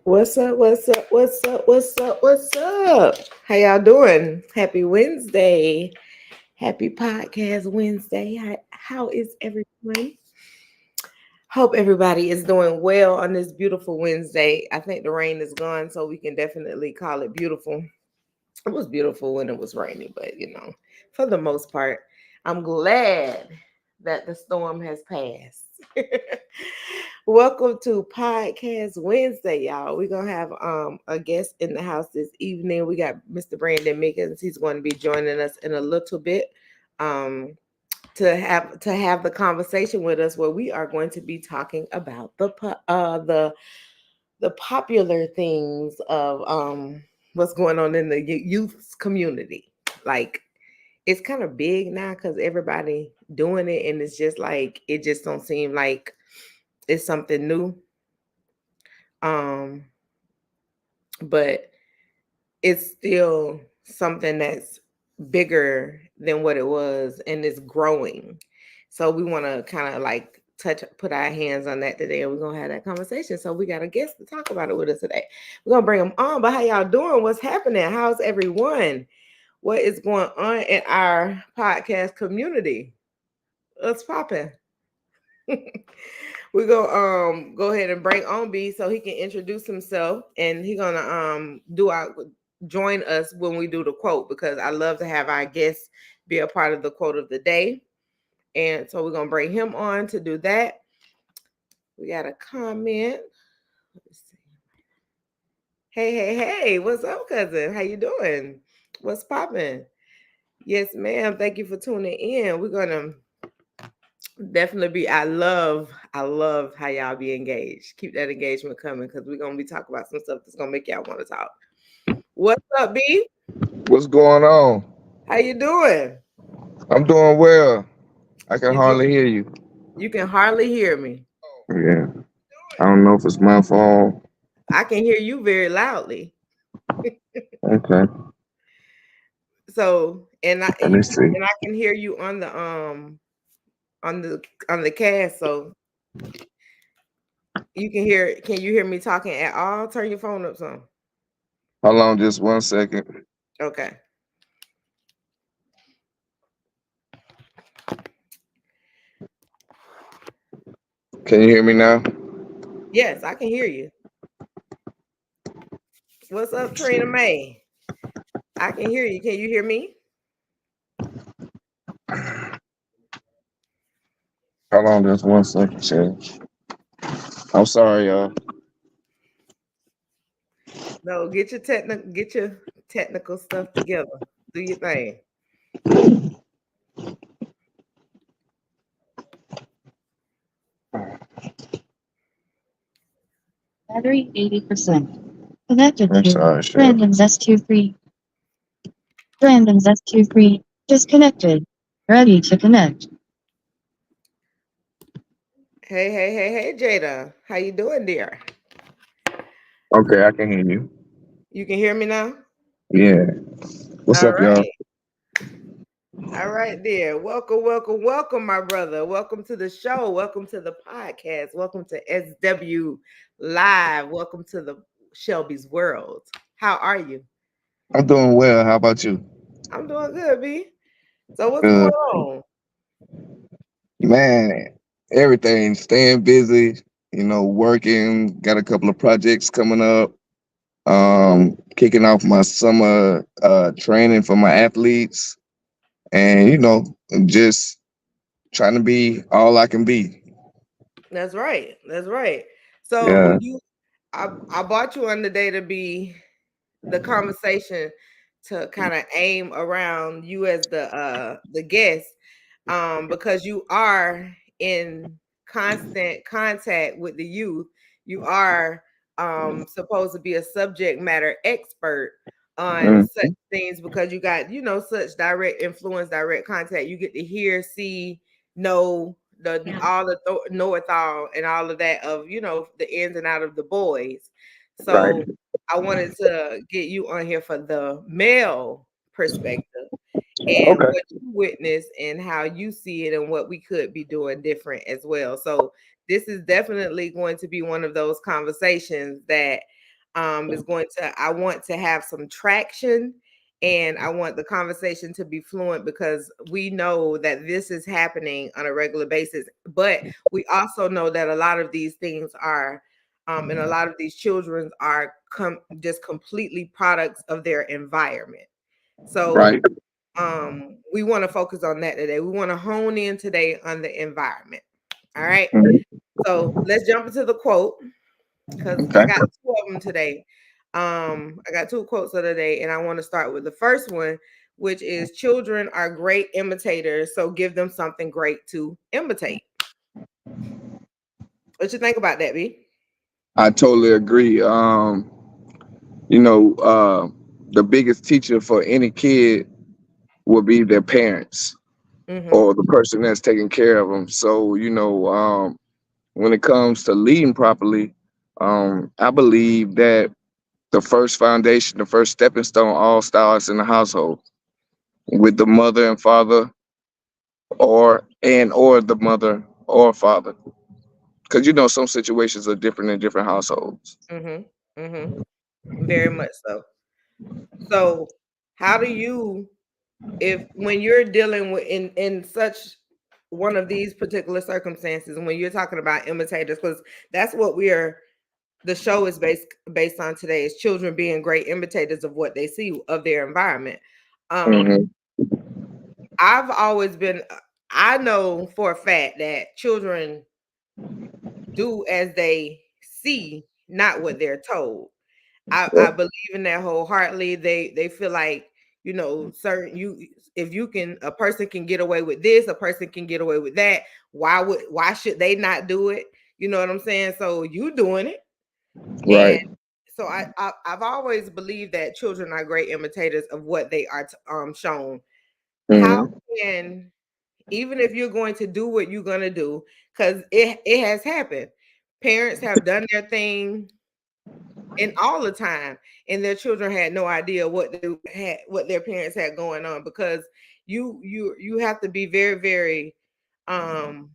What's up? What's up? What's up? What's up? What's up? How y'all doing? Happy Wednesday. Happy Podcast Wednesday. How is everyone? Hope everybody is doing well on this beautiful Wednesday. I think the rain is gone, so we can definitely call it beautiful. It was beautiful when it was raining, but for the most part, I'm glad that the storm has passed. Welcome to Podcast Wednesday, y'all. We're gonna have a guest in the house this evening. We got Mr. Brandon Mickens. He's going to be joining us in a little bit. Um to have the conversation with us where we are going to be talking about the popular things of what's going on in the youth community. Like it's kind of big now because everybody doing it, and it's just like it just don't seem like it's something new. Um, but it's still something that's bigger than what it was, and it's growing. So we want to kind of like put our hands on that today, and we're gonna have that conversation. So we got a guest to talk about it with us today. We're gonna bring them on. But how y'all doing? What's happening? How's everyone? What is going on in our podcast community? What's popping? We're gonna go ahead and bring on B so he can introduce himself, and he's gonna join us when we do the quote, because I love to have our guests be a part of the quote of the day. And so we're gonna bring him on to do that. We got a comment. Let's see. Hey, what's up, cousin? How you doing? What's popping? Yes, ma'am. Thank you for tuning in. We're gonna definitely be. I love how y'all be engaged. Keep that engagement coming, because we're gonna be talking about some stuff that's gonna make y'all want to talk. What's up, B? What's going on? How you doing? I'm doing well. I can You do, hardly hear you. you can hardly hear me. Yeah. I don't know if it's my phone. I can hear you very loudly. Okay. So Let me see. and I can hear you on the cast. So you can hear. Can you hear me talking at all? Turn your phone up some. Hold on just 1 second. Okay. Can you hear me now? Yes, I can hear you. What's up, Let's see. Trina May? I can hear you. Can you hear me? Hold on just 1 second, Chad. I'm sorry, y'all. No, get your technical stuff together. Do your thing. Battery 80%. Connected I'm to sorry, Chad. Random's S23. Random's S23. Disconnected. Ready to connect. Hey, Jada. How you doing, dear? Okay, I can hear you. You can hear me now? Yeah. What's All up, y'all? right. All right, dear. Welcome, my brother. Welcome to the show. Welcome to the podcast. Welcome to SW Live. Welcome to the Shelby's World. How are you? I'm doing well. How about you? I'm doing good, B. So what's going Good. on? Man, everything. Staying busy, working. Got a couple of projects coming up. Kicking off my summer training for my athletes, and just trying to be all I can be. That's right. That's right. So Yeah. I brought you on today to be the conversation, to kind of aim around you as the guest, because you are in constant contact with the youth. You are supposed to be a subject matter expert on Mm, such things, because you got such direct influence, direct contact. You get to hear, see, know the all the know it all, and all of that of the ins and out of the boys. right. So I wanted to get you on here for the male perspective, and Okay. what you witness and how you see it, and what we could be doing different as well. So this is definitely going to be one of those conversations that is going to, I want to have some traction, and I want the conversation to be fluent because we know that this is happening on a regular basis. But we also know that a lot of these things are, and a lot of these children are just completely products of their environment. So Right. we want to focus on that today. We want to hone in today on the environment. All right. Mhm. So let's jump into the quote because I Okay. got two of them today. I got two quotes of the day, and I want to start with the first one, which is children are great imitators, so give them something great to imitate. What you think about that, B? I totally agree. You know, the biggest teacher for any kid will be their parents Mm-hmm. or the person that's taking care of them. So, you know, when it comes to leading properly, I believe that the first foundation, the first stepping stone, all starts in the household with the mother and father, or the mother or father, because you know some situations are different in different households. Mm-hmm. Mm-hmm. Very much so. So, how do you, if when you're dealing with in such one of these particular circumstances, when you're talking about imitators, because that's what we are, the show is based on today, is children being great imitators of what they see of their environment. Hmm. I've always been, I know for a fact that children do as they see, not what they're told. I believe in that wholeheartedly. They feel like, certain, you, if you can, a person can get away with this, a person can get away with that. Why should they not do it? You know what I'm saying? So you doing it. And Right. so I've always believed that children are great imitators of what they are shown. How Hmm. can, even if you're going to do what you're going to do, because it has happened, parents have done their thing and all the time, and their children had no idea what their parents had going on, because you have to be very, very, um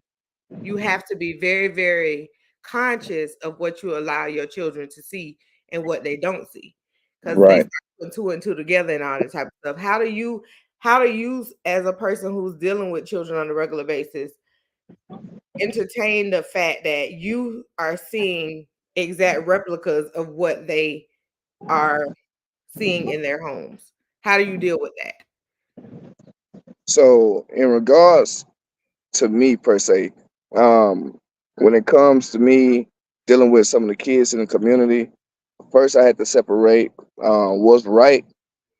you have to be very, very conscious of what you allow your children to see and what they don't see, because they Right. start putting two and two together and all that type of stuff. How do you, as a person who's dealing with children on a regular basis, entertain the fact that you are seeing exact replicas of what they are seeing in their homes? How do you deal with that? So in regards to me per se, um, when it comes to me dealing with some of the kids in the community, first I had to separate what's right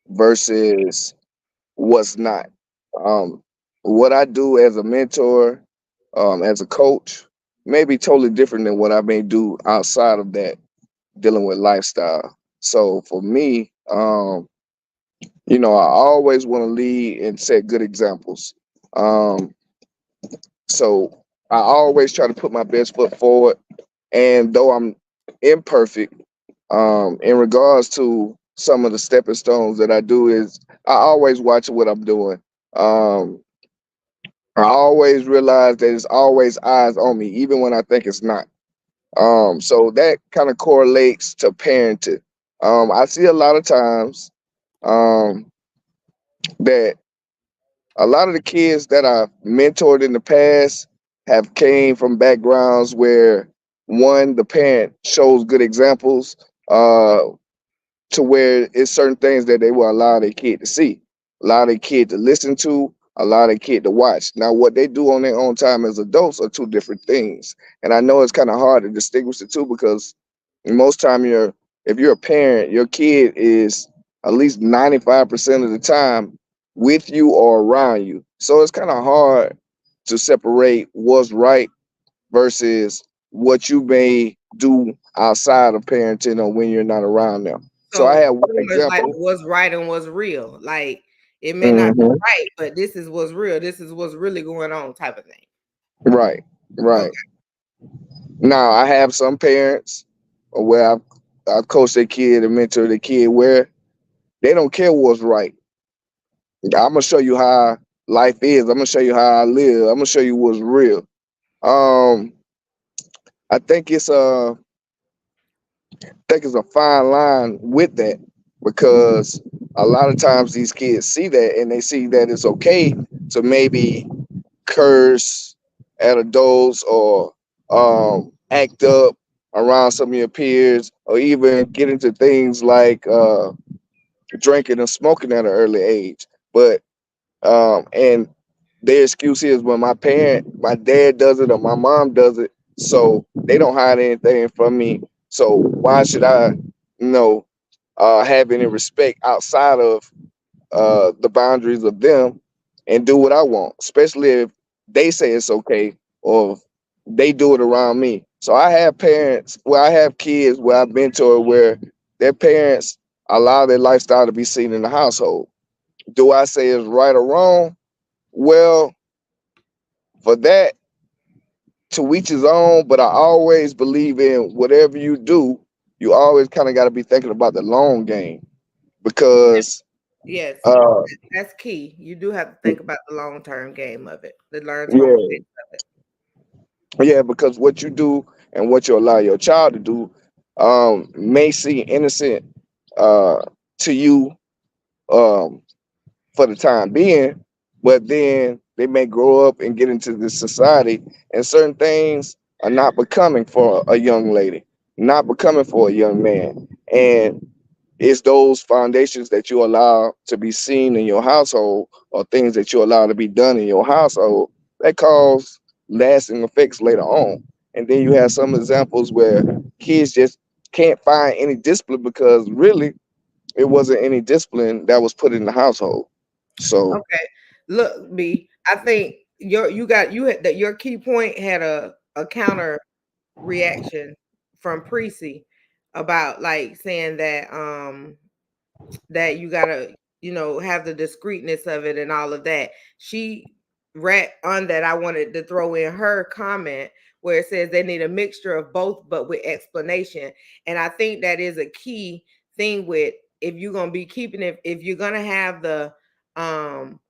versus what's not. Um, what I do as a mentor, as a coach, may be totally different than what I may do outside of that, dealing with lifestyle. So for me, you know, I always want to lead and set good examples. Um, so I always try to put my best foot forward. And though I'm imperfect, in regards to some of the stepping stones that I do, is I always watch what I'm doing. Um, I always realize that it's always eyes on me, even when I think it's not. So that kind of correlates to parenting. I see a lot of times um, that a lot of the kids that I've mentored in the past have came from backgrounds where one, the parent shows good examples, uh, to where it's certain things that they will allow their kid to see, allow their kid to listen to, allow their kid to watch. Now, what they do on their own time as adults are two different things, and I know it's kind of hard to distinguish the two because most time if you're a parent, your kid is at least 95% of the time with you or around you. So it's kind of hard to separate what's right versus what you may do outside of parenting or when you're not around them. So I So have one pretty much like example. what's right and what's real. Like it may not be Hmm. right, but this is what's real. This is what's really going on, type of thing. Right, right. Okay. Now I have some parents where I coach their kid and mentor the kid where they don't care what's right. I'm gonna show you how life is. I'm gonna show you how I live. I'm gonna show you what's real. Um, I think it's think it's a fine line with that because a lot of times these kids see that and they see that it's okay to maybe curse at adults or act up around some of your peers or even get into things like drinking and smoking at an early age. But and their excuse is when my dad does it or my mom does it, so they don't hide anything from me. So why should I, have any respect outside of the boundaries of them and do what I want, especially if they say it's okay or if they do it around me. So I have parents, well, I have kids where I've been to where their parents allow their lifestyle to be seen in the household. Do I say it's right or wrong? Well, for that, to each his own, but I always believe in whatever you do, you always kind of got to be thinking about the long game because, Yes, uh, that's key. You do have to think about the long term game of it, the long term yeah, effects of it. yeah, because what you do and what you allow your child to do may seem innocent uh, to you um, for the time being, but then they may grow up and get into this society, and certain things are not becoming for a young lady, not becoming for a young man, and it's those foundations that you allow to be seen in your household or things that you allow to be done in your household that cause lasting effects later on. And then you have some examples where kids just can't find any discipline because really it wasn't any discipline that was put in the household. So Okay. Look, B, I think you had that your key point had a counter reaction from Precy about like saying that you gotta, have the discreetness of it and all of that. She read on that I wanted to throw in her comment where it says they need a mixture of both, but with explanation. And I think that is a key thing with if you're gonna be keeping it, if you're gonna have um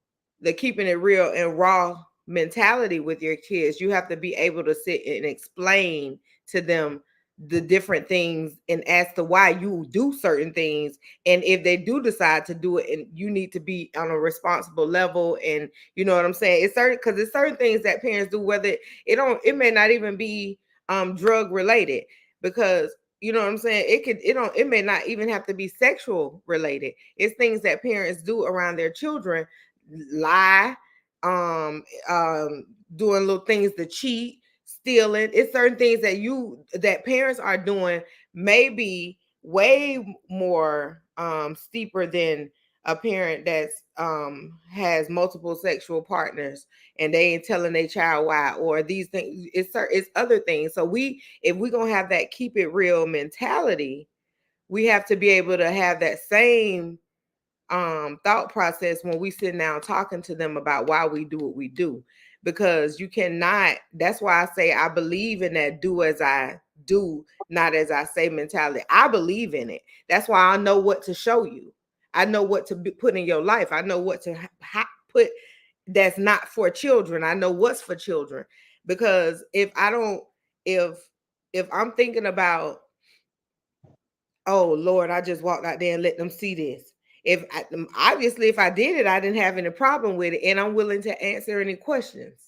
the keeping it real and raw mentality with your kids, you have to be able to sit and explain to them the different things and as to why you do certain things, and if they do decide to do it, and you need to be on a responsible level, and you know what I'm saying, it's certain because it's certain things that parents do, whether it may not even be drug related, because you know what I'm saying, it may not even have to be sexual related. It's things that parents do around their children, lie, um doing little things to cheat, stealing. It's certain things that parents are doing, maybe way more steeper than a parent that's has multiple sexual partners and they ain't telling their child why, or these things. It's other things. So if we're gonna have that keep it real mentality, we have to be able to have that same thought process when we sit down talking to them about why we do what we do, because you cannot. That's why I say I believe in that do as I do, not as I say mentality. I believe in it. That's why I know what to show you. I know what to put in your life. I know what to put that's not for children. I know what's for children, because if I don't, if I'm thinking about, oh Lord, I just walked out there and let them see this. Obviously, if I did it, I didn't have any problem with it, and I'm willing to answer any questions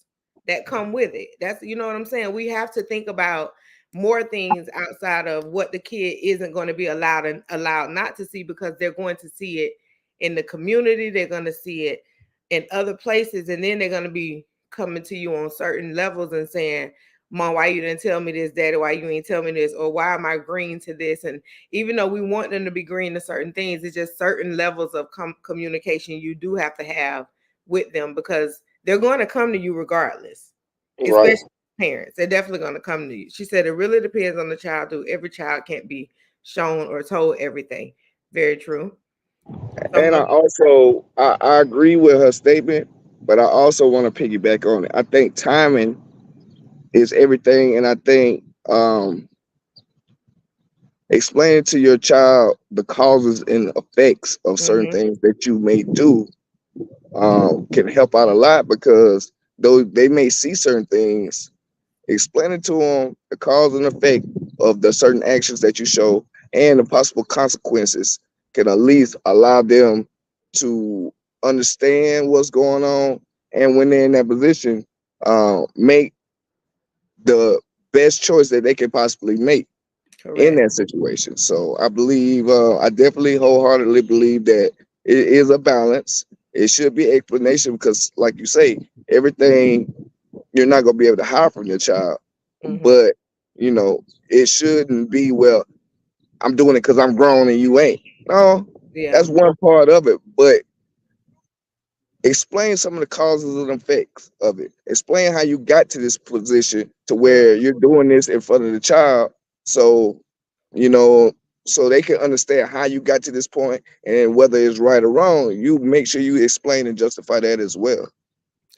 that come with it. That's, you know what I'm saying. We have to think about more things outside of what the kid isn't going to be allowed and allowed not to see, because they're going to see it in the community, they're going to see it in other places, and then they're going to be coming to you on certain levels and saying, Mom, why you didn't tell me this? Daddy, why you ain't tell me this? Or why am I green to this? And even though we want them to be green to certain things, it's just certain levels of communication you do have to have with them, because they're going to come to you regardless, right, especially parents. They're definitely going to come to you. She said it really depends on the child, too. Every child can't be shown or told everything. Very true. and Someone, I agree with her statement, but I also want to piggyback on it. I think timing is everything, and I think explaining to your child the causes and effects of certain mm-hmm, things that you may do can help out a lot because though they may see certain things, explaining to them the cause and effect of the certain actions that you show and the possible consequences can at least allow them to understand what's going on, and when they're in that position, make the best choice that they can possibly make in Correct. that situation. So I believe, I definitely wholeheartedly believe that it is a balance. It should be explanation because, like you say, everything you're not going to be able to hide from your child. Hmm. But you know, it shouldn't be, well, I'm doing it because I'm grown and you ain't. No, Yeah. that's one part of it. But explain some of the causes and effects of it. Explain how you got to this position to Mm. where you're doing this in front of the child. So, you know, so they can understand how you got to this point and whether it's right or wrong. You make sure you explain and justify that as well.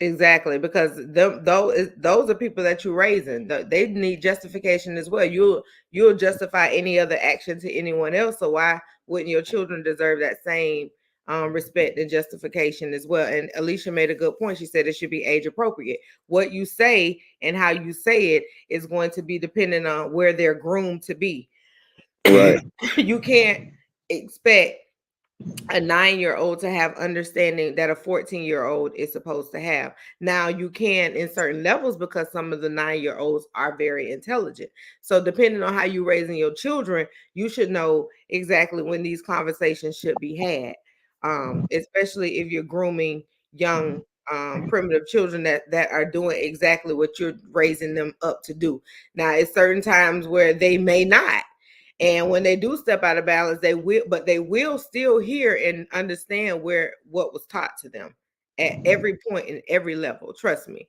Exactly, because those are people that you're raising. They need justification as well. You'll justify any other action to anyone else. So why wouldn't your children deserve that same respect and justification as well? And Alicia made a good point. She said it should be age appropriate. What you say and how you say it is going to be dependent on where they're groomed to be. Right. You can't expect a 9-year-old to have understanding that a 14-year-old is supposed to have. Now you can in certain levels because some of the 9-year-olds are very intelligent. So depending on how you raising your children, you should know exactly when these conversations should be had. Especially if you're grooming young primitive children that are doing exactly what you're raising them up to do. Now, it's certain times where they may not, and when they do step out of balance, they will still hear and understand where what was taught to them at every point in every level. Trust me.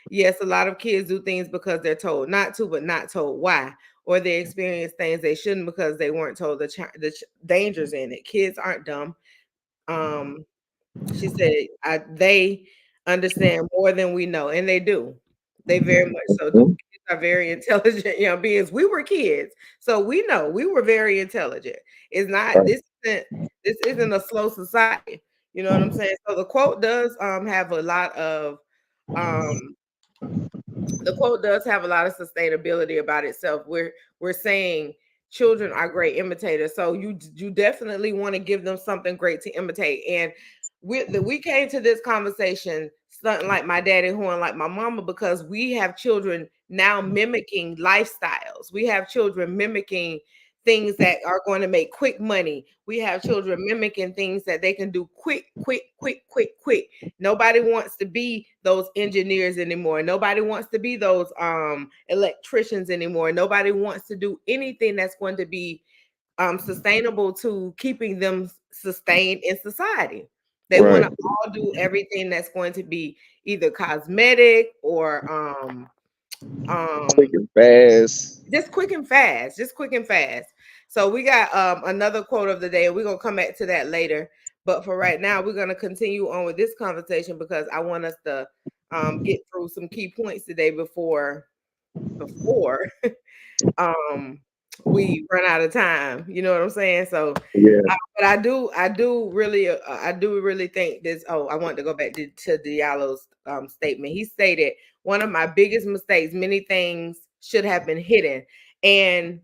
Yes, a lot of kids do things because they're told not to, but not told why, or they experience things they shouldn't because they weren't told the dangers in it. Kids aren't dumb. Um, she said, they understand more than we know, and they do. They very much so do. Mhm. Kids are very intelligent young beings. We were kids, so we know we were very intelligent. It's not Right. this isn't a slow society. You know what I'm saying? So the quote does have a lot of um the quote does have a lot of sustainability about itself. We're saying children are great imitators, so you definitely want to give them something great to imitate. And we came to this conversation something like my daddy horn like my mama because we have children now mimicking lifestyles. We have children mimicking things that are going to make quick money. We have children mimicking things that they can do quick, quick, quick, quick, quick. Nobody wants to be those engineers anymore. Nobody wants to be those electricians anymore. Nobody wants to do anything that's going to be sustainable to keeping them sustained in society. They want Right. to all do everything that's going to be either cosmetic or Quick um and fast. just quick and fast. So we got another quote of the day. We're gonna come back to that later, but for right now we're gonna continue on with this conversation because I want us to get through some key points today before um we run out of time. You know what I'm saying? So Yeah. but I do really think this. Oh, I want to go back to Diallo's statement. He stated, one of my biggest mistakes, many things should have been hidden. And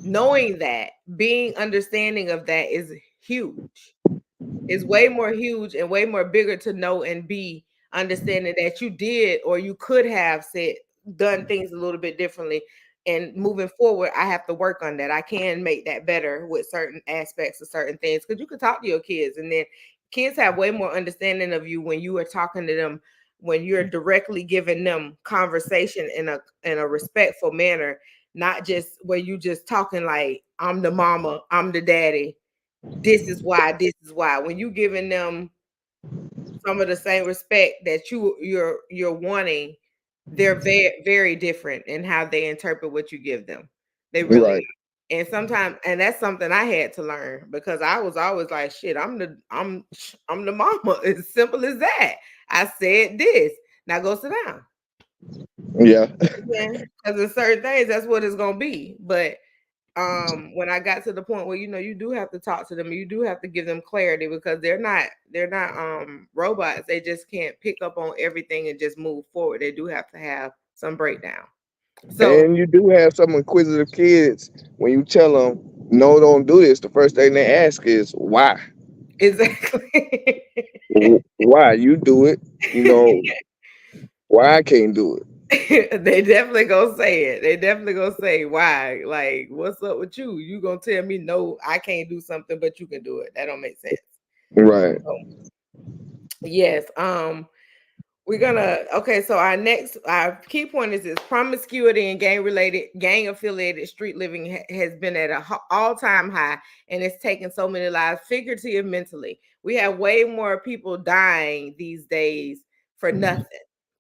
knowing that, being understanding of that is huge. Is way more huge and way more bigger to know and be understanding that you did or you could have said done things a little bit differently. And moving forward, I have to work on that. I can make that better with certain aspects of certain things because you can talk to your kids, and then kids have way more understanding of you when you are talking to them, when you're directly giving them conversation in a respectful manner, not just where you just talking like I'm the mama, I'm the daddy, this is why. When you giving them some of the same respect that you're wanting, they're very different in how they interpret what you give them. They really Right. are. And sometimes, and that's something I had to learn because I was always like, shit, I'm the mama. As simple as that. I said this. Now go sit down. Yeah. Because in certain things, that's what it's gonna be. But when I got to the point where you do have to talk to them, you do have to give them clarity because they're not robots. They just can't pick up on everything and just move forward. They do have to have some breakdown. So And you do have some inquisitive kids when you tell them. no, don't do this, the first thing they ask is why. Exactly. Why you do it? You know, why I can't do it? They definitely gonna say it. They definitely gonna say why. Like, what's up with you? You gonna tell me no, I can't do something, but you can do it. That don't make sense. Right. So, yes. We're gonna okay. So our key point is this: promiscuity and gang affiliated street living has been at a all time high, and it's taken so many lives, figuratively and mentally. We have way more people dying these days for nothing,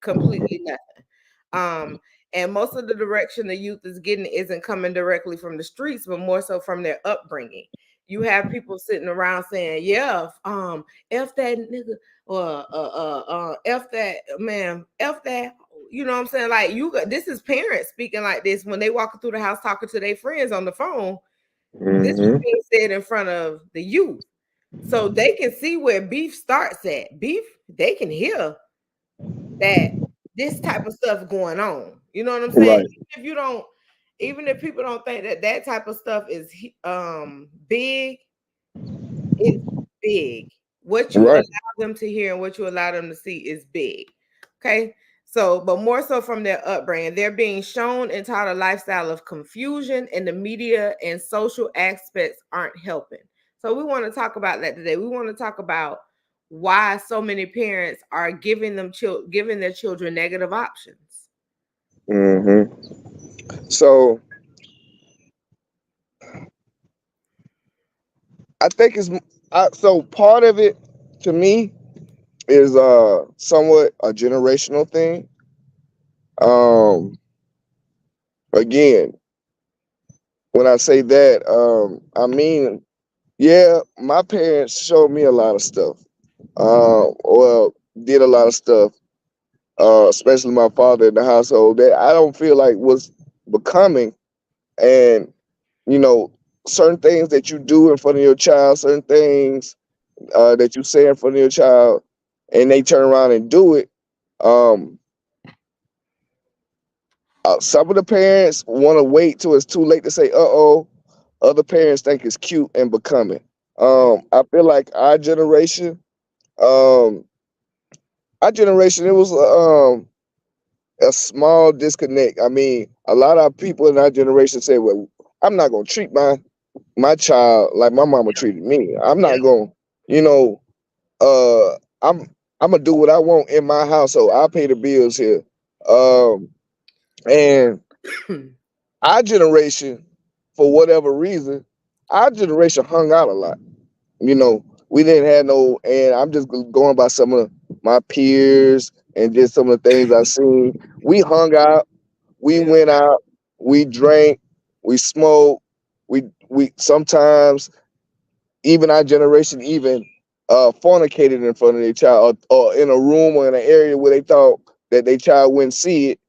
completely nothing. Um, and most of the direction the youth is getting isn't coming directly from the streets, but more so from their upbringing. You have people sitting around saying, "Yeah, f that nigga," or "f that man, f that." You know what I'm saying? Like you got this is parents speaking like this when they walking through the house talking to their friends on the phone. This is Mm-hmm. being said in front of the youth, so they can see where beef starts at. Beef, they can hear that this type of stuff going on. You know what I'm saying? Right. Even if you don't, even if people don't think that that type of stuff is big, it's big. What you allow Right. them to hear and what you allow them to see is big. Okay. So, but more so from their upbringing, they're being shown and taught a lifestyle of confusion, and the media and social aspects aren't helping. So, we want to talk about that today. We want to talk about why so many parents are giving their children negative options. Mm-hmm. So I think so part of it to me is somewhat a generational thing. Um Again, when I say that, I mean, yeah, my parents showed me a lot of stuff. Well, did a lot of stuff, especially my father in the household that I don't feel like was becoming. And you know, certain things that you do in front of your child, certain things that you say in front of your child, and they turn around and do it. Um, some of the parents want to wait till it's too late to say, "Uh-oh." Other parents think it's cute and becoming. I feel like um, our generation, it was a small disconnect. I mean, a lot of people in our generation say, "Well, I'm not gonna treat my child like my mama treated me. I'm Yeah. not gonna, you know, uh, I'm gonna do what I want in my household. I pay the bills here." Um, and our generation, for whatever reason, our generation hung out a lot. You know, we didn't have no, and I'm just going by some of my peers and just some of the things I've seen. We hung out, we Yeah. went out, we drank, we smoked, we sometimes even our generation even fornicated in front of their child, or in a room or in an area where they thought that their child wouldn't see it,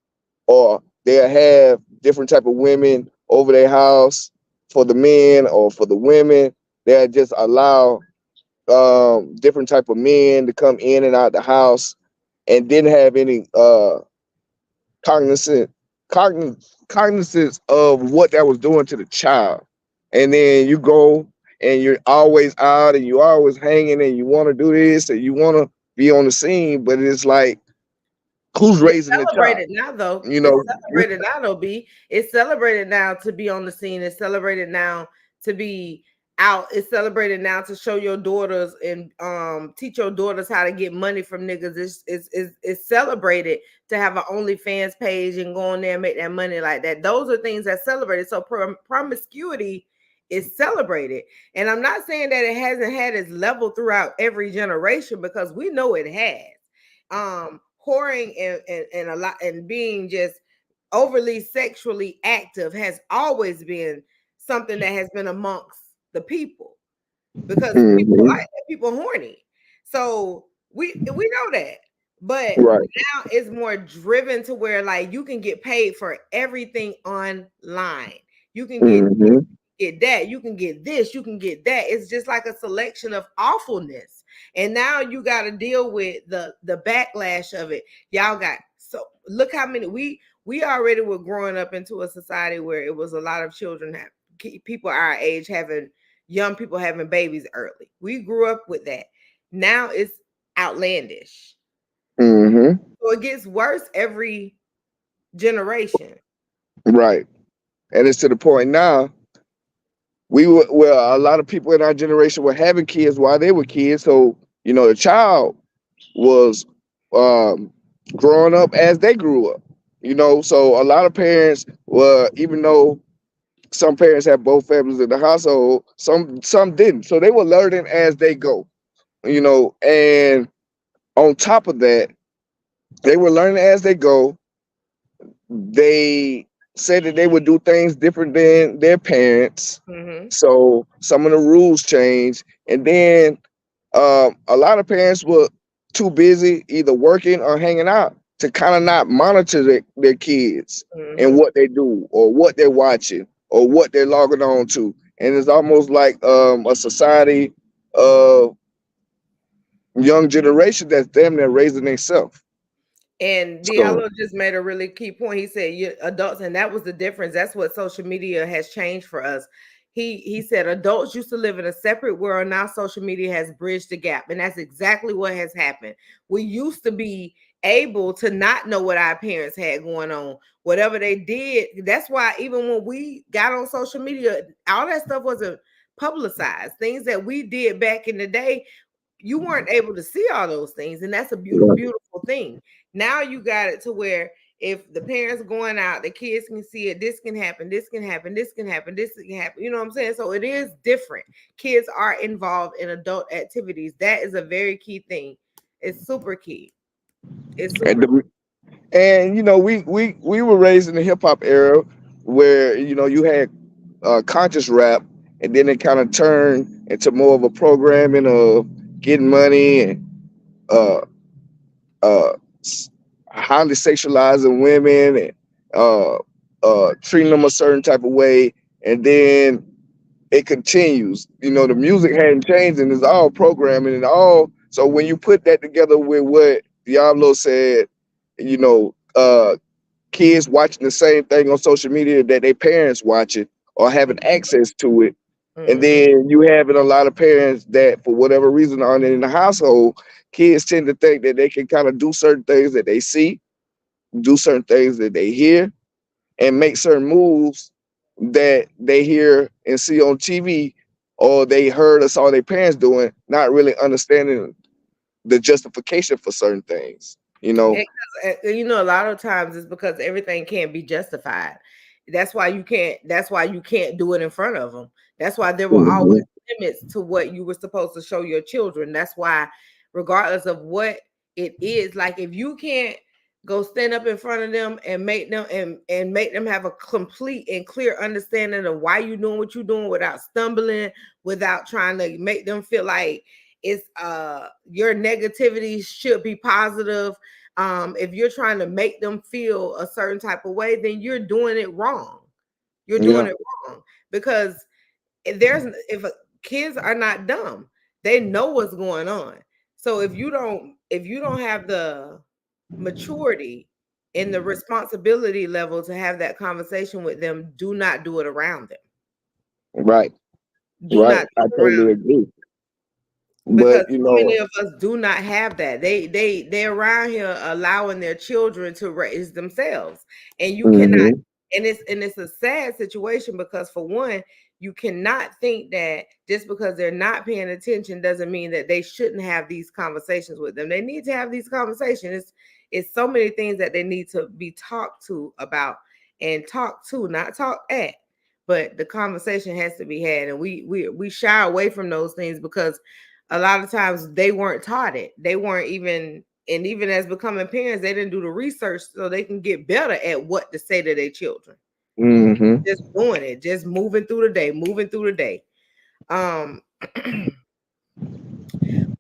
or they'll have different type of women over their house for the men or for the women. They'll just allow different type of men to come in and out the house and didn't have any cognizant cognizance of what that was doing to the child. And then you go and you're always out and you always hanging and you want to do this and you want to be on the scene, but it's like, who's It's raising the child? celebrated now, though. You It's know, celebrated now, though. B. It's celebrated now to be on the scene. It's celebrated now to be out. It's celebrated now to show your daughters and teach your daughters how to get money from niggas. It's celebrated to have an OnlyFans page and go on there and make that money like that. Those are things that celebrated. So promiscuity is celebrated, and I'm not saying that it hasn't had its level throughout every generation because we know it has. Whoring and a lot and being just overly sexually active has always been something that has been amongst the people because people hmm like that, people horny. So we know that. But right. now it's more driven to where like you can get paid for everything online. You can get this, hmm get that, you can get this, you can get that. It's just like a selection of awfulness. And now you got to deal with the backlash of it. Y'all got so look how many we already were growing up into a society where it was a lot of children people our age having young people having babies early. We grew up with that. Now it's outlandish. Mm-hmm. So it gets worse every generation. Right. And it's to the point now we were well, a lot of people in our generation were having kids while they were kids. So, the child was um growing up as they grew up. So a lot of parents were, even though some parents have both families in the household, some didn't. So they were learning as they go, and on top of that, they were learning as they go. They said that they would do things different than their parents. Hmm. So some of the rules changed. And then a lot of parents were too busy either working or hanging out to kind of not monitor their kids and Hmm. what they do or what they're watching or what they're logging on to. And it's almost like a society of young generation that's them that raising themselves. And So Diallo just made a really key point. He said, "You adults," and that was the difference. That's what social media has changed for us. He said adults used to live in a separate world. Now social media has bridged the gap, and that's exactly what has happened. We used to be able to not know what our parents had going on, whatever they did. That's why even when we got on social media, all that stuff wasn't publicized. Things that we did back in the day, you weren't able to see all those things, and that's a beautiful, right, beautiful thing. Now you got it to where if the parents going out, the kids can see it. This can happen. This can happen. This can happen. This can happen. You know what I'm saying? So it is different. Kids are involved in adult activities. That is a very key thing. It's super key. It's and super. we were raised in the hip hop era where you had conscious rap, and then it kind of turned into more of a programming of getting money and uh, uh, highly sexualizing women and treating them a certain type of way, and then it continues. The music hadn't changed, and it's all programming and all. So when you put that together with what Diablo said, you know, uh, kids watching the same thing on social media that their parents watching or having access to it. And Mm-hmm. then you having a lot of parents that, for whatever reason, aren't in the household. Kids tend to think that they can kind of do certain things that they see, do certain things that they hear, and make certain moves that they hear and see on TV or they heard or saw their parents doing, not really understanding the justification for certain things. You know. A lot of times it's because everything can't be justified. That's why you can't do it in front of them. That's why there will always Mhm. be limits to what you were supposed to show your children. That's why, regardless of what it is, like if you can't go stand up in front of them and make them have a complete and clear understanding of why you're doing what you're doing without stumbling, without trying to make them feel like it's your negativity should be positive. If you're trying to make them feel a certain type of way, then you're doing it wrong. You're doing Yeah. it wrong because if kids are not dumb, they know what's going on. So if you don't have the maturity and the responsibility level to have that conversation with them, do not do it around them. Right. Do Right. not do I it totally around agree. because But so many of us do not have that. They're around here allowing their children to raise themselves, and you cannot. mhm, And it's a sad situation because for one, you cannot think that just because they're not paying attention doesn't mean that they shouldn't have these conversations with them. They need to have these conversations. It's so many things that they need to be talked to about and talk to, not talk at. But the conversation has to be had, and we shy away from those things because a lot of times they weren't taught it. They weren't even, and even as becoming parents, they didn't do the research so they can get better at what to say to their children. mhm, Just doing it, just moving through the day, moving through the day. Um,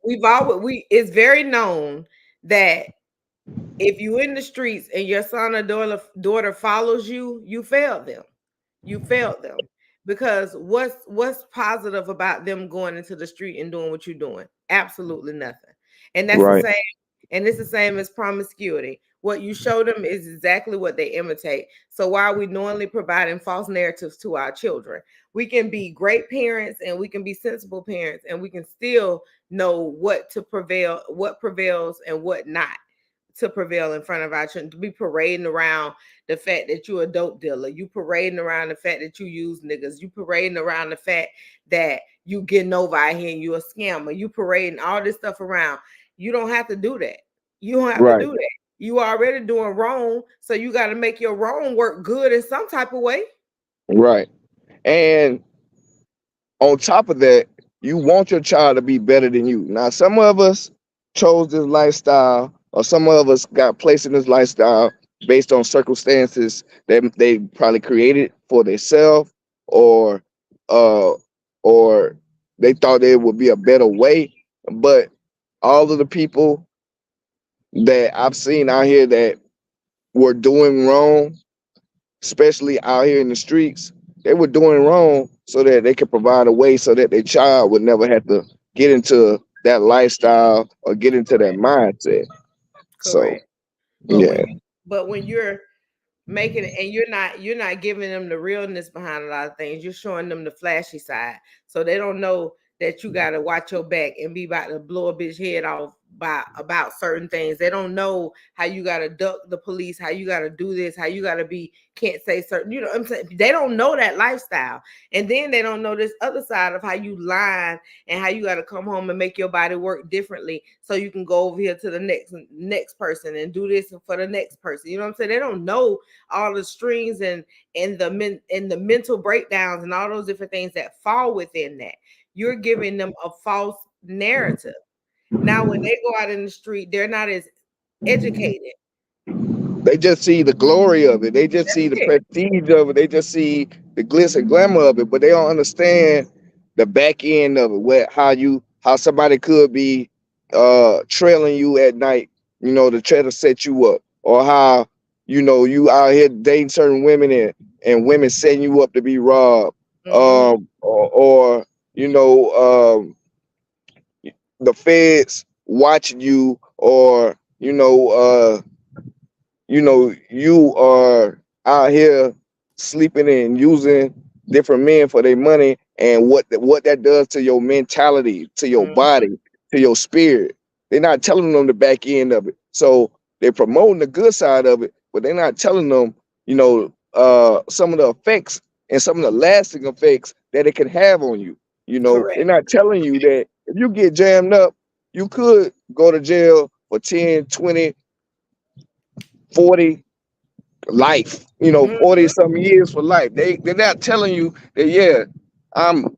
it's very known that if you in the streets and your son or daughter follows you, you failed them. You failed them because what's positive about them going into the street and doing what you're doing? Absolutely nothing. And that's the right. same. And it's the same as promiscuity. What you show them is exactly what they imitate. So why are we knowingly providing false narratives to our children? We can be great parents and we can be sensible parents and we can still know what to prevail, what prevails and what not to prevail in front of our children. To be parading around the fact that you're a dope dealer, you parading around the fact that you use niggas, you parading around the fact that you getting over out here and you a scammer, you parading all this stuff around. You don't have to do that. You don't have to Right, do that. You already doing wrong, so you got to make your wrong work good in some type of way. right. And on top of that, you want your child to be better than you. Now, some of us chose this lifestyle, or some of us got placed in this lifestyle based on circumstances that they probably created for themselves, or uh, or they thought there would be a better way. But all of the people that I've seen out here that were doing wrong, especially out here in the streets, they were doing wrong so that they could provide a way so that their child would never have to get into that lifestyle or get into that Correct. mindset. So Correct. But yeah, when you're making it and you're not giving them the realness behind a lot of things, you're showing them the flashy side, so they don't know that you got to watch your back and be about to blow a bitch head off by about certain things. They don't know how you got to duck the police, how you got to do this, how you got to be, can't say certain, you know what I'm saying? They don't know that lifestyle, and then they don't know this other side of how you lie and how you got to come home and make your body work differently so you can go over here to the next person and do this for the next person. You know what I'm saying? They don't know all the strings and the mental breakdowns and all those different things that fall within that. You're giving them a false narrative. Now when they go out in the street, they're not as educated. they just see the glory of it. They just That's see the it. prestige of it. They just see the glitz and glamour of it, but they don't understand the back end of it. Where how somebody could be trailing you at night, to try to set you up, or how you out here dating certain women and women setting you up to be robbed, Mm-hmm. or you know the feds watching you, or you are out here sleeping and using different men for their money, and what that does to your mentality, to your Mm-hmm. body, to your spirit. They're not telling them the back end of it. So they're promoting the good side of it, but they're not telling them, some of the effects and some of the lasting effects that it can have on you. They're Correct. not telling you that if you get jammed up, you could go to jail for 10, 20, 40 life, 40 Mm-hmm. some years for life. They're not telling you that, yeah, I'm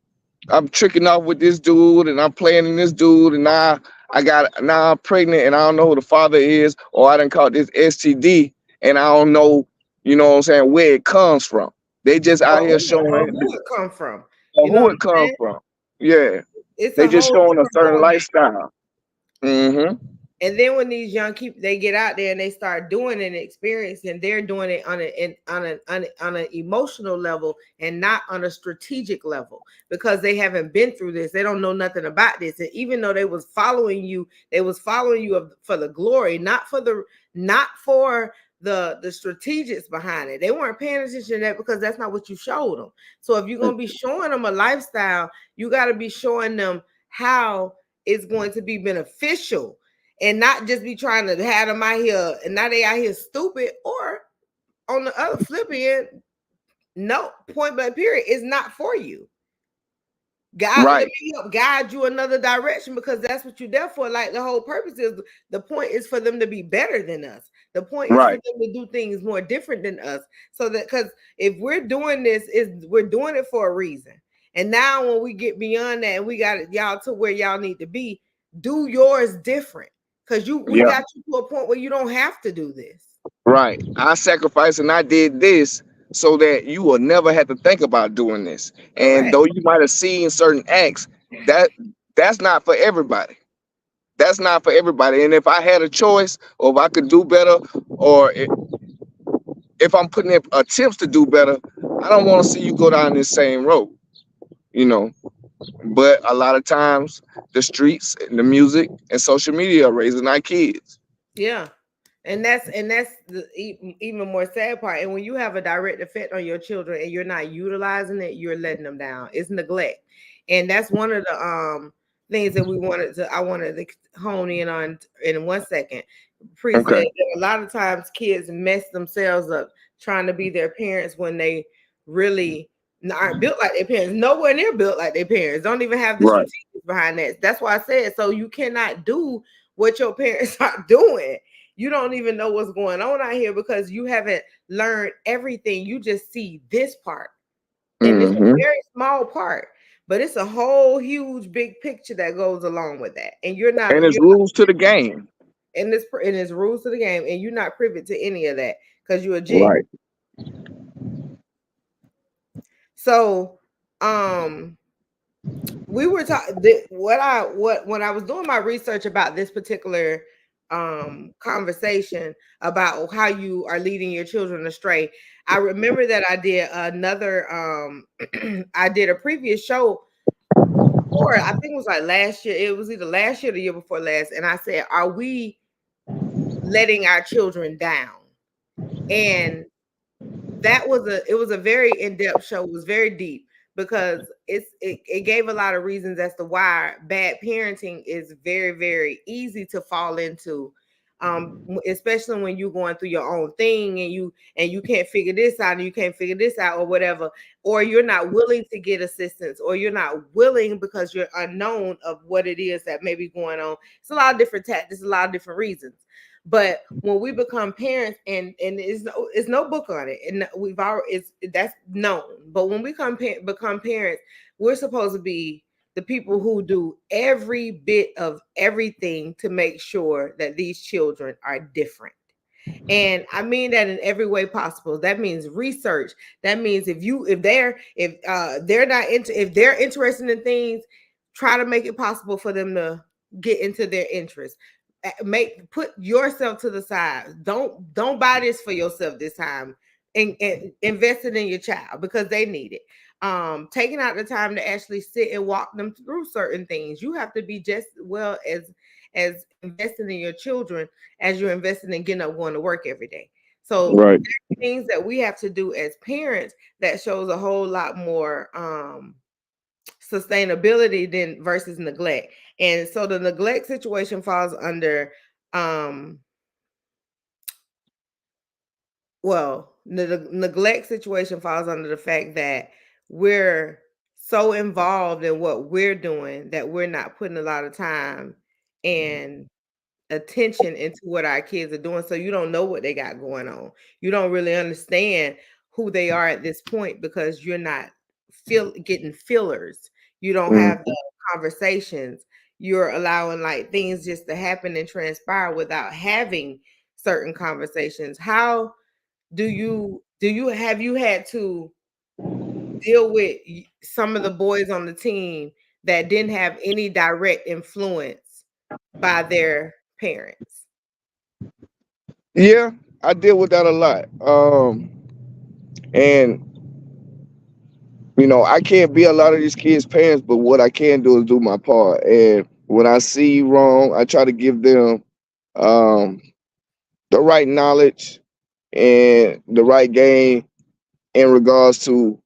I'm tricking off with this dude and I'm planning this dude, and now I'm pregnant and I don't know who the father is, or I done caught this STD and I don't know, what I'm saying, where it comes from. They just out here Or showing who it come from. You know who what it I'm comes saying? from. Yeah. It's They a just whole showing a different certain ball. lifestyle. Hmm. And then when these young keep they get out there and they start doing and experiencing, they're doing it on an emotional level and not on a strategic level, because they haven't been through this. They don't know nothing about this. And even though they was following you for the glory, not for the strategics behind it. They weren't paying attention to that because that's not what you showed them. So if you're gonna be showing them a lifestyle, you got to be showing them how it's going to be beneficial, and not just be trying to have them out here and now they out here stupid. Or on the other flip end, no, point blank period, is not for you. God, let Right, me help guide you another direction, because that's what you're there for. Like, the whole purpose is, the point is for them to be better than us. The point is for right, them to do things more different than us. So that, because if we're doing this, is we're doing it for a reason. And now when we get beyond that and we got it, y'all to where y'all need to be, do yours different. Because we yeah, got you to a point where you don't have to do this. right. I sacrificed and I did this so that you will never have to think about doing this. And Correct. though you might have seen certain acts, that that's not for everybody. That's not for everybody. And if I had a choice, or if I could do better, or if I'm putting in attempts to do better, I don't want to see you go down this same road, you know. But a lot of times, the streets, and the music, and social media are raising our kids. Yeah. And that's the even more sad part. And when you have a direct effect on your children and you're not utilizing it, you're letting them down. It's neglect. And that's one of the things that I wanted to hone in on in 1 second. Pre Okay. said that a lot of times kids mess themselves up trying to be their parents when they really aren't built like their parents. Nowhere near built like their parents. Don't even have the Right. strategies behind that. That's why I said so you cannot do what your parents are doing. You don't even know what's going on out here because you haven't learned everything. You just see this part, and it's a Mm-hmm. very small part, but it's a whole huge big picture that goes along with that. And And it's you're rules to the game. in this rules of the game, and you're not privy to any of that because you're a jit. Right. So, um, we were talking what when I was doing my research about this particular conversation about how you are leading your children astray. I remember that I did another I did a previous show before, I think it was like last year. It was either last year or the year before last, and I said, are we letting our children down? And that was a very in-depth show. It was very deep because it gave a lot of reasons as to why bad parenting is very, very easy to fall into. Especially when you're going through your own thing and you can't figure this out and you can't figure this out or whatever, or you're not willing to get assistance, or you're not willing because you're unknown of what it is that may be going on. It's a lot of different tactics, a lot of different reasons. But when we become parents, and it's no book on it, and we've already that's known. But when we become parents, we're supposed to be the people who do every bit of everything to make sure that these children are different. And I mean that in every way possible. That means research. That means if they're not into if they're interested in things, try to make it possible for them to get into their interest. Make put yourself to the side. Don't buy this for yourself this time, and invest it in your child because they need it. Taking out the time to actually sit and walk them through certain things. You have to be just well as investing in your children as you're investing in getting up going to work every day. So Right. things that we have to do as parents that shows a whole lot more sustainability than versus neglect. And so the neglect situation falls under um the neglect situation falls under the fact that we're so involved in what we're doing that we're not putting a lot of time and attention into what our kids are doing. So you don't know what they got going on. You don't really understand who they are at this point because you're not getting fillers. You don't Mm. have the conversations. You're allowing like things just to happen and transpire without having certain conversations. How do you have you had to deal with some of the boys on the team that didn't have any direct influence by their parents? Yeah, I deal with that a lot. And I can't be a lot of these kids' parents, but what I can do is do my part. And when I see wrong, I try to give them um, the right knowledge and the right game in regards to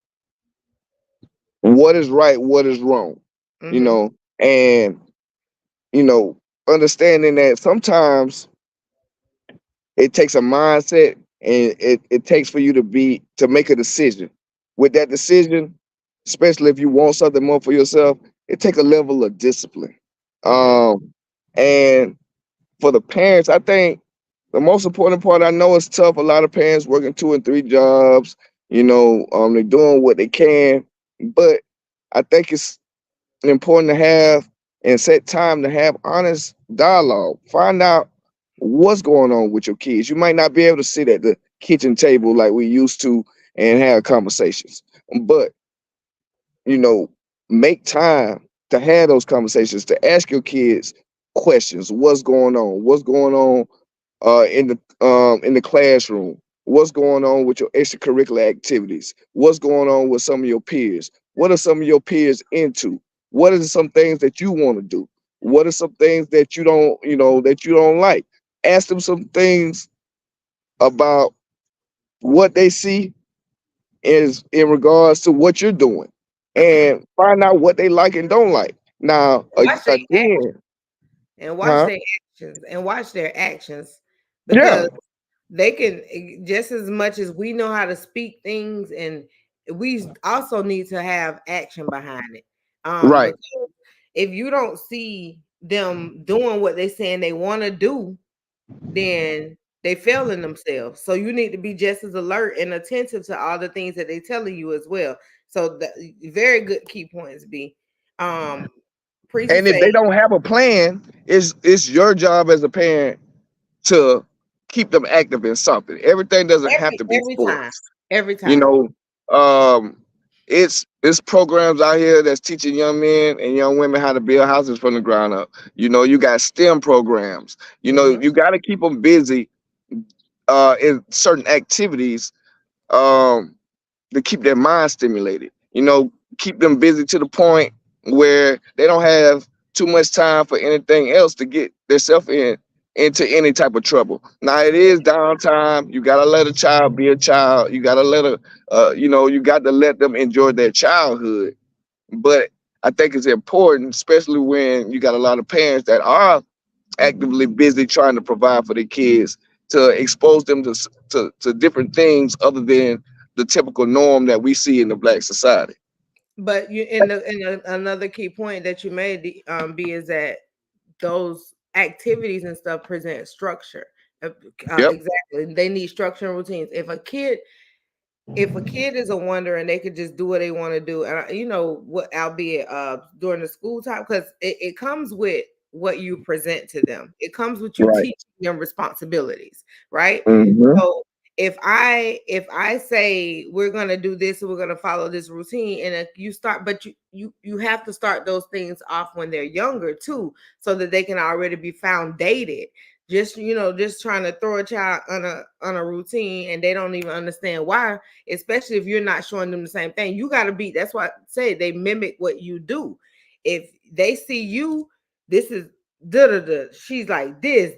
what is right, what is wrong, you Mhm. know, and you know, understanding that sometimes it takes a mindset and it takes for you to make a decision. With that decision, especially if you want something more for yourself, it takes a level of discipline. Mhm. And for the parents, I think the most important part, I know it's tough. A lot of parents working 2 and 3 jobs, they're doing what they can, but I think it's important to have and set time to have honest dialogue. Find out what's going on with your kids. You might not be able to sit at the kitchen table like we used to and have conversations, but you know, make time to have those conversations, to ask your kids questions. What's going on? What's going on in the classroom? What's going on with your extracurricular activities? What's going on with some of your peers? What are some of your peers into? What are some things that you want to do? What are some things that you don't like? ask them some things about what they see is in regards to what you're doing, and find out what they like and don't like. Now, Watch their again, and watch huh? their actions and watch their actions Yeah, because they can just as much as we know how to speak things, and we also need to have action behind it. right. Because if you don't see them doing what they saying they want to do, then they failing themselves. So you need to be just as alert and attentive to all the things that they telling you as well. So the very good key points be Preasy And if say they don't have a plan, it's your job as a parent to keep them active in something. Everything doesn't have to be every time. sports. Every You time. know, it's programs out here that's teaching young men and young women how to build houses from the ground up. You know, you got STEM programs. You know, Mhm. you got to keep them busy in certain activities um, to keep their mind stimulated. You know, keep them busy to the point where they don't have too much time for anything else to get themselves into any type of trouble. Now it is downtime. You gotta let a child be a child. You gotta let you got to let them enjoy their childhood. But I think it's important, especially when you got a lot of parents that are actively busy trying to provide for their kids, to expose them to different things other than the typical norm that we see in the black society. But you another key point that you made, B, is that those activities and stuff present structure. Yep. Exactly, they need structure and routines. If a kid is a wonder and they could just do what they want to do, and what, albeit during the school time, because it comes with what you present to them. It comes with you Right. teaching them responsibilities, right? Hmm. So if I say we're gonna do this and we're gonna follow this routine, and if you start, but you have to start those things off when they're younger too, so that they can already be found dated. Just trying to throw a child on a routine and they don't even understand why, especially if you're not showing them the same thing. You got to be, that's why I say they mimic what you do. If they see you, this is da da da. She's like this.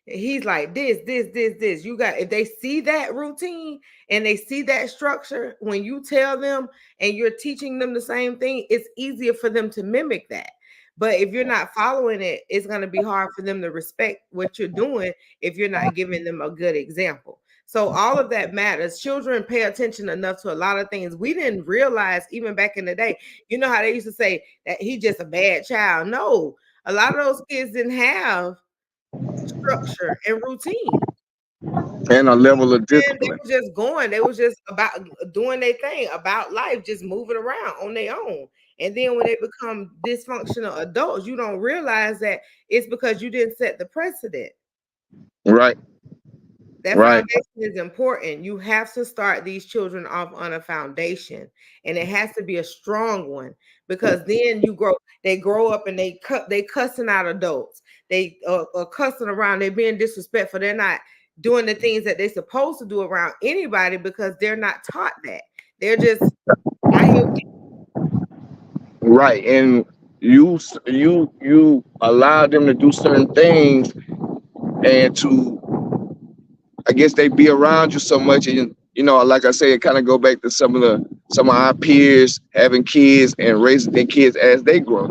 He's like this. You got, if they see that routine and they see that structure, when you tell them and you're teaching them the same thing, it's easier for them to mimic that. But if you're not following it, it's going to be hard for them to respect what you're doing if you're not giving them a good example. So all of that matters. Children pay attention enough to a lot of things we didn't realize even back in the day. You know how they used to say that he's just a bad child. No, a lot of those kids didn't have structure and routine. And a level of And they discipline. were just going. They was just about doing their thing, about life, just moving around on their own. And then when they become dysfunctional adults, you don't realize that it's because you didn't set the precedent. Right. That Right. foundation is important. You have to start these children off on a foundation, and it has to be a strong one, because then they grow up and they cussing out adults. They are cussing around. They're being disrespectful. They're not doing the things that they're supposed to do around anybody because they're not taught that. They're just out here. Right. And you allow them to do certain things, and to, I guess, they be around you so much, and like I say, it kind of go back to some of our peers having kids and raising their kids as they grow.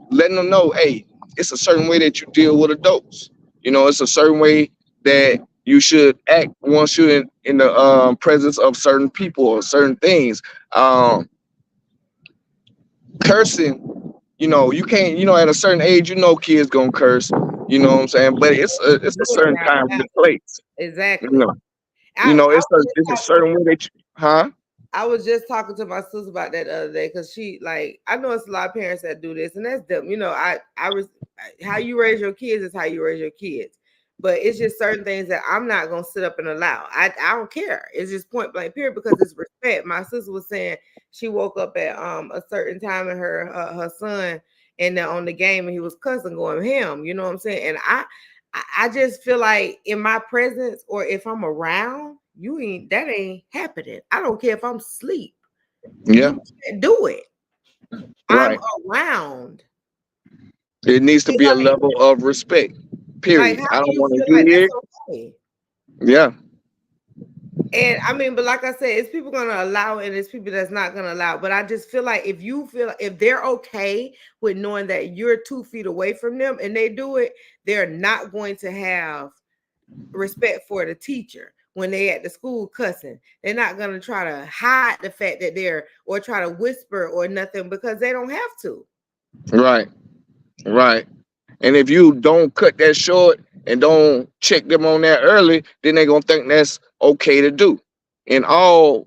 Letting them know, hey, it's a certain way that you deal with adults. It's a certain way that you should act once you're in the presence of certain people or certain things. Um, Cursing, you can't, at a certain age, kids gonna curse. You know what I'm saying? But it's a Do it certain around time the and house. place. You Exactly. know, I it's a certain way that huh? I was just talking to my sister about that the other day, because she, like, I know it's a lot of parents that do this, and that's them. How you raise your kids is how you raise your kids, but it's just certain things that I'm not gonna sit up and allow. I don't care. It's just point blank period, because it's respect. My sister was saying she woke up at a certain time and her son and on the game, and he was cussing, going ham. You know what I'm saying? And I just feel like in my presence, or if I'm around, that ain't happening. I don't care if I'm asleep. Yeah, You can't do it. I'm right. around. It needs to It's be a like, level of respect. like, Period. how I do don't you want feel to like hear. that's okay? Yeah. And I mean, but like I said, it's people gonna allow it and it's people that's not gonna allow it. But I just feel like if you feel if they're okay with knowing that you're 2 feet away from them and they do it, they're not going to have respect for the teacher when they at the school cussing. They're not gonna try to hide the fact that they're or try to whisper or nothing because they don't have to. Right. Right. And if you don't cut that short and don't check them on that early, then they're gonna think that's okay to do. In all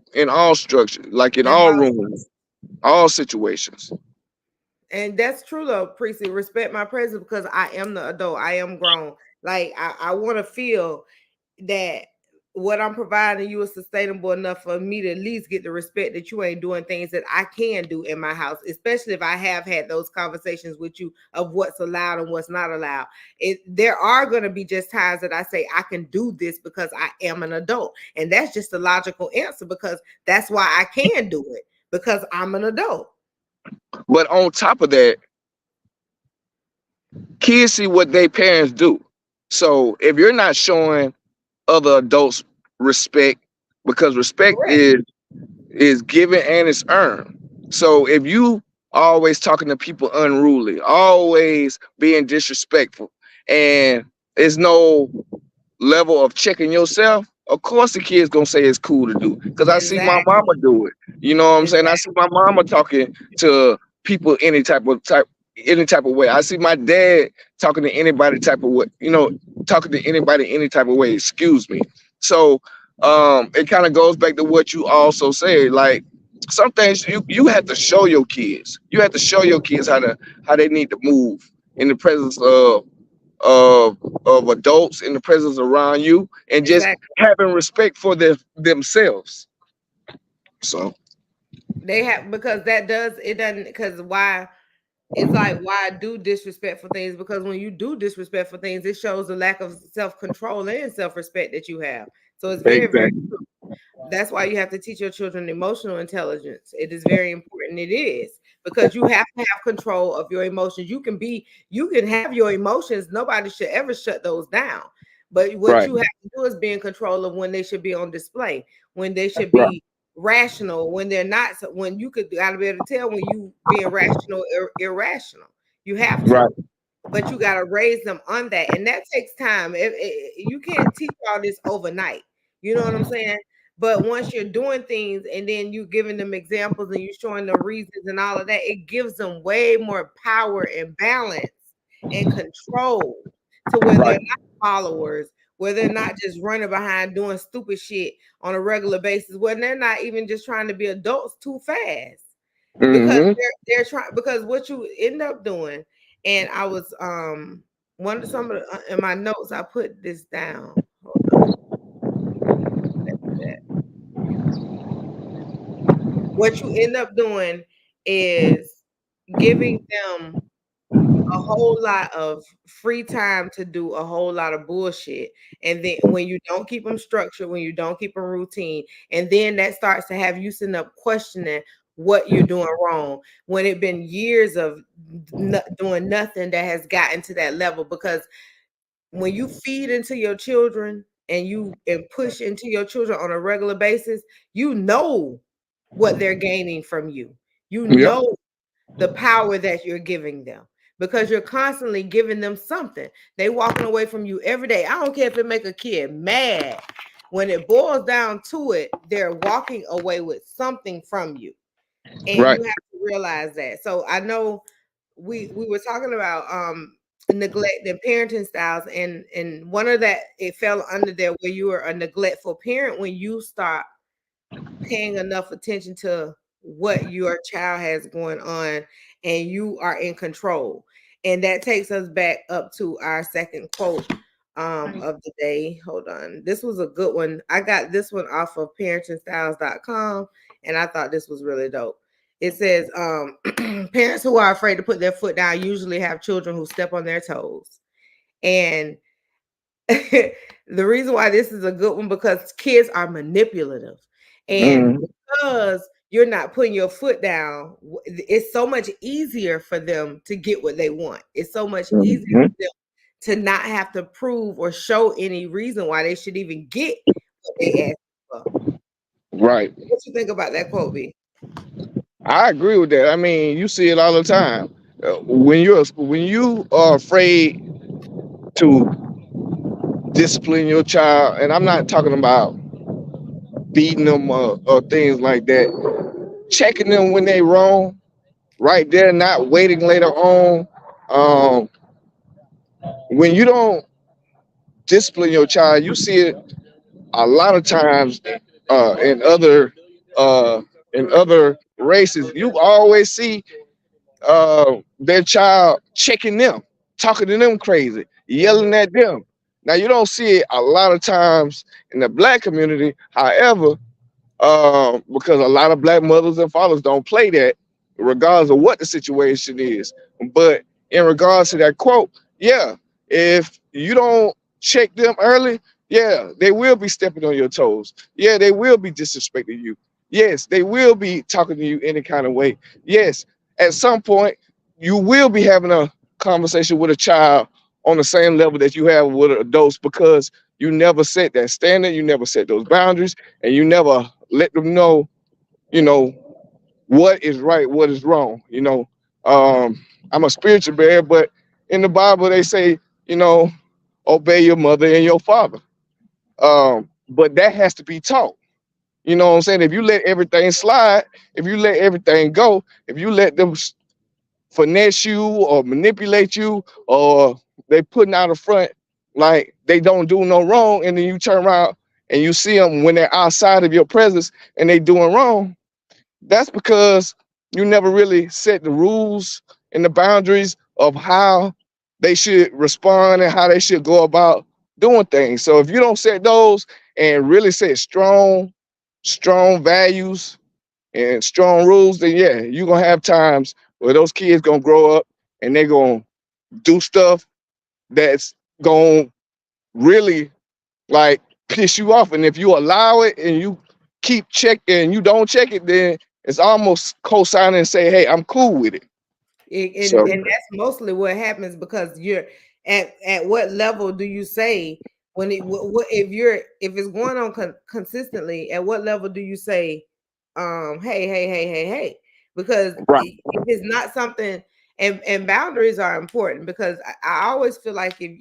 structures, like in And all how rooms, all situations. and that's true though, Precinct. Respect my presence because I am the adult. I am grown. Like I want to feel that what I'm providing you is sustainable enough for me to at least get the respect that you ain't doing things that I can do in my house, especially if I have had those conversations with you of what's allowed and what's not allowed. There are going to be just times that I say I can do this because I am an adult. And that's just a logical answer because that's why I can do it because I'm an adult. But on top of that, kids see what their parents do. So if you're not showing other adults respect, because respect Correct. is given and it's earned. So if you always talking to people unruly, always being disrespectful, and there's no level of checking yourself, of course the kid's gonna say it's cool to do. Cause I see my mama Exactly. do it. You know what I'm saying? I Exactly. see my mama talking to people any type of way. I see my dad talking to anybody type of way, talking to anybody any type of way, excuse me. So it kind of goes back to what you also said. Like some things you have to show your kids. You have to show your kids how they need to move in the presence of of adults, in the presence around you, and just Exactly. having respect for themselves. So They have because that does it doesn't because why it's like why do disrespectful things because when you do disrespectful things it shows a lack of self-control and self-respect that you have, so it's very very exactly. true. That's why you have to teach your children emotional intelligence. It is very important. It is because you have to have control of your emotions. You can have your emotions. Nobody should ever shut those down. But what Right. you have to do is be in control of when they should be on display, when they should Right. be rational, when they're not. So when you could gotta be able to tell when you being rational or irrational. You have Right. to, but you got to raise them on that, and that takes time. You can't teach all this overnight. You know what I'm saying? But once you're doing things and then you giving them examples and you showing them reasons and all of that, it gives them way more power and balance and control to where they're Right. not followers, where they're not just running behind doing stupid shit on a regular basis, where they're not even just trying to be adults too fast because Hmm. they're trying because what you end up doing, and I was one of some of the, in my notes I put this down. Hold on. What you end up doing is giving them a whole lot of free time to do a whole lot of bullshit. And then when you don't keep them structured, when you don't keep a routine, and then that starts to have you sitting up questioning what you're doing wrong when it been years of doing nothing that has gotten to that level. Because when you feed into your children and you and push into your children on a regular basis, you know what they're gaining from you. You Yep. know the power that you're giving them because you're constantly giving them something. They walking away from you every day. I don't care if it make a kid mad. When it boils down to it, they're walking away with something from you. And Right. you have to realize that. So I know we were talking about neglect and parenting styles and one of that it fell under there where you are a neglectful parent when you start paying enough attention to what your child has going on and you are in control. And that takes us back up to our second quote of the day. Hold on. This was a good one. I got this one off of parentingstyles.com and I thought this was really dope. It says parents who are afraid to put their foot down usually have children who step on their toes. And the reason why this is a good one because kids are manipulative. And Hmm. because you're not putting your foot down, it's so much easier for them to get what they want. It's so much easier Mhm. for them to not have to prove or show any reason why they should even get what they asked for. Right. What you think about that quote, B? I agree with that. I mean, you see it all the time. When you are afraid to discipline your child, and I'm not talking about beating them or things like that, checking them when they wrong, right there, not waiting later on. Um, when you don't discipline your child, you see it a lot of times uh, in other uh, in other races. You always see their child checking them, talking to them crazy, Mhm. yelling at them. Now you don't see it a lot of times in the black community. However, because a lot of black mothers and fathers don't play that, regardless of what the situation is. But in regards to that quote, yeah, if you don't check them early, yeah, they will be stepping on your toes. Yeah, they will be disrespecting you. Yes, they will be talking to you any kind of way. Yes, at some point, you will be having a conversation with a child on the same level that you have with adults because you never set that standard, you never set those boundaries, and you never let them know, you know, what is right, what is wrong. I'm a spiritual bear, but in the Bible they say, you know, obey your mother and your father. But that has to be taught. You know what I'm saying? If you let everything slide, if you let everything go, if you let them finesse you or manipulate you, or they putting out a front like they don't do no wrong, and then you turn around and you see them when they're outside of your presence and they doing wrong, that's because you never really set the rules and the boundaries of how they should respond and how they should go about doing things. So if you don't set those and really set strong values and strong rules, then yeah, you're gonna have times where those kids gonna grow up and they're gonna do stuff that's gonna really like piss you off. And if you allow it and you keep checking and you don't check it, then it's almost co-signing and say, hey, I'm cool with it. And So that's mostly what happens because you're at what level do you say when it what if it's going on consistently, at what level do you say hey, because right, if it's not something, and boundaries are important because I always feel like if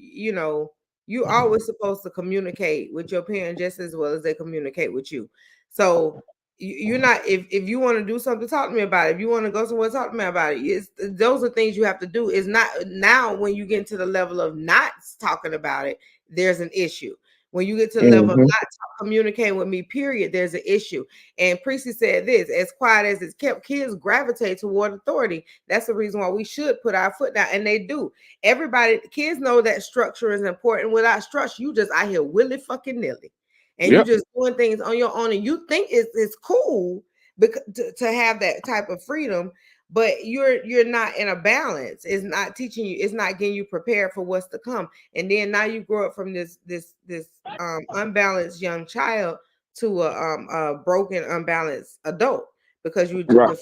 you always supposed to communicate with your parent just as well as they communicate with you. So you're not, if you want to do something, talk to me about it. If you want to go somewhere, talk to me about it. Those are things you have to do. Is not now when you get to the level of not talking about it, there's an issue. When you get to the level of hmm not communicating with me, period, there's an issue. And Precy said this: as quiet as it's kept, kids gravitate toward authority. That's the reason why we should put our foot down, and they do. Everybody, kids know that structure is important. Without structure, you just out here willy fucking nilly, and you yep, just doing things on your own, and you think it's cool because to have that type of freedom, but you're not in a balance. It's not teaching you, it's not getting you prepared for what's to come. And then now you grow up from this unbalanced young child to a broken unbalanced adult because right,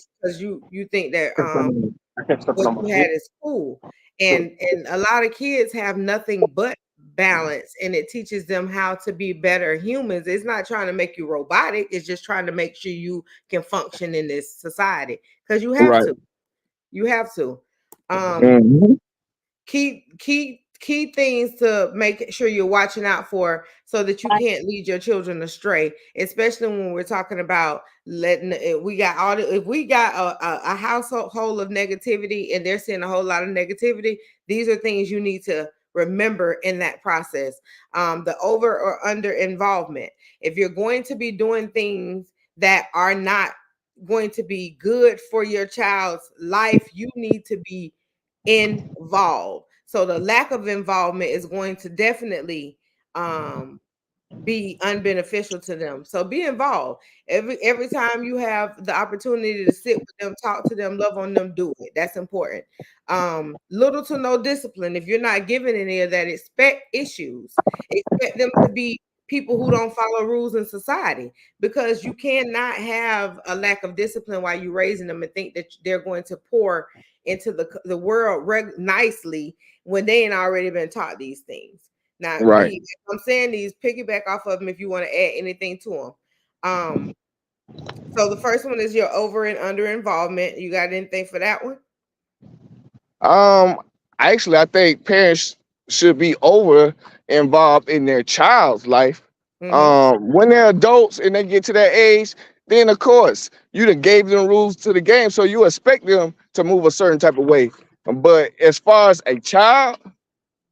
you think that what you had is cool. And a lot of kids have nothing but balance, and it teaches them how to be better humans. It's not trying to make you robotic, it's just trying to make sure you can function in this society, because right, you have to um hmm key things to make sure you're watching out for so that you can't lead your children astray, especially when we're talking about letting we got all if we got a household whole of negativity and they're seeing a whole lot of negativity. These are things you need to remember in that process. The over or under involvement, if you're going to be doing things that are not going to be good for your child's life, you need to be involved. So the lack of involvement is going to definitely um be unbeneficial to them. So be involved. Every time you have the opportunity to sit with them, talk to them, love on them, do it. That's important. Little to no discipline. If you're not giving any of that, expect issues. Expect them to be people who don't follow rules in society, because you cannot have a lack of discipline while you're raising them and think that they're going to pour into the world nicely when they ain't already been taught these things. Now, Right. I'm saying these, piggyback off of them if you want to add anything to them. So the first one is your over and under involvement. You got anything for that one? Um, Actually, I think parents should be over involved in their child's life. Mm-hmm. When they're adults and they get to that age, then of course you done gave them rules to the game, so you expect them to move a certain type of way. But as far as a child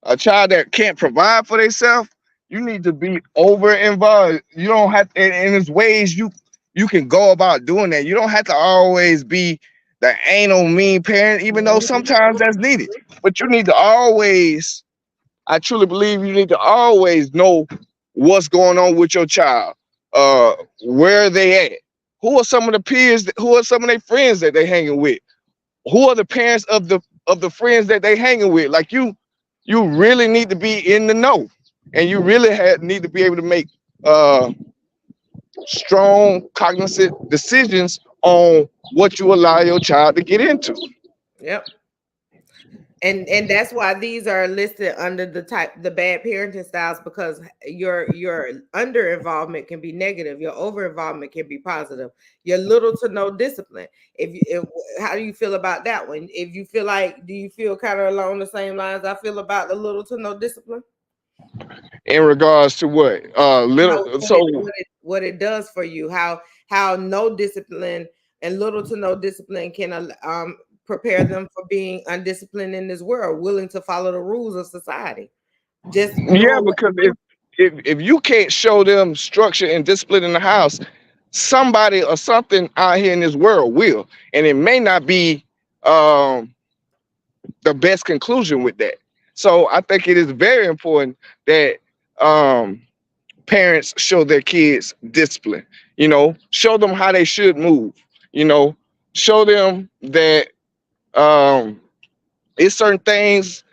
that can't provide for themselves, you need to be over involved. You don't have to, and there's ways you can go about doing that. You don't have to always be the anal mean parent, even though sometimes that's needed. But you need to always, I truly believe you need to always know what's going on with your child. Where are they at? Who are some of the peers, who are some of their friends that they hanging with? Who are the parents of the friends that they hanging with? Like you really need to be in the know, and you really need to be able to make uh strong cognizant decisions on what you allow your child to get into. Yep. And that's why these are listed under the bad parenting styles, because your under involvement can be negative, your over involvement can be positive, your little to no discipline. If How do you feel about that one? If you feel like, do you feel kind of along the same lines I feel about the little to no discipline? In regards to what How, little, so what it does for you, how no discipline and little to no discipline can prepare them for being undisciplined in this world, willing to follow the rules of society, just yeah, doing what because they do. if you can't show them structure and discipline in the house, somebody or something out here in this world will, and it may not be um the best conclusion with that. So I think it is very important that um parents show their kids discipline, show them how they should move, you know, show them that um it's certain things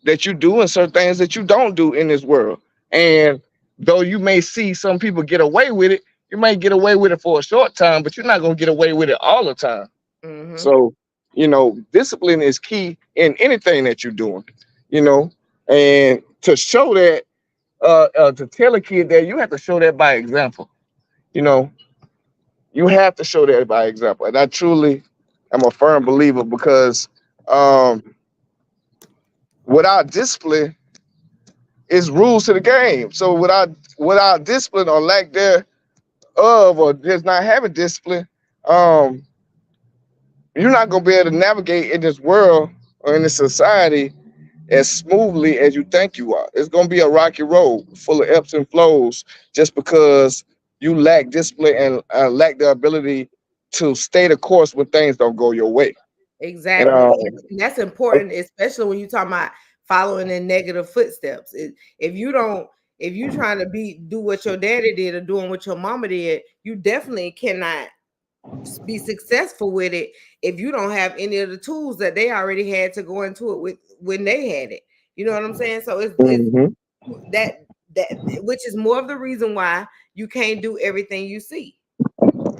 that you do and certain things that you don't do in this world. And though you may see some people get away with it, you may get away with it for a short time, but you're not going to get away with it all the time. Mm-hmm. So, discipline is key in anything that you're doing, you know, and to show that, to tell a kid that, you have to show that by example, you know, you have to show that by example. And I truly am a firm believer because um, without discipline, it's rules to the game. So without discipline or lack thereof, or just not having discipline, um, you're not gonna be able to navigate in this world or in this society as smoothly as you think you are. It's gonna be a rocky road full of ebbs and flows just because you lack discipline and lack the ability to stay the course when things don't go your way. And Exactly. And that's important, especially when you're talking about following in negative footsteps. If you don't, if you trying to do what your daddy did or doing what your mama did, you definitely cannot be successful with it if you don't have any of the tools that they already had to go into it with when they had it. You know what I'm saying? So it's Mhm. that that which is more of the reason why you can't do everything you see,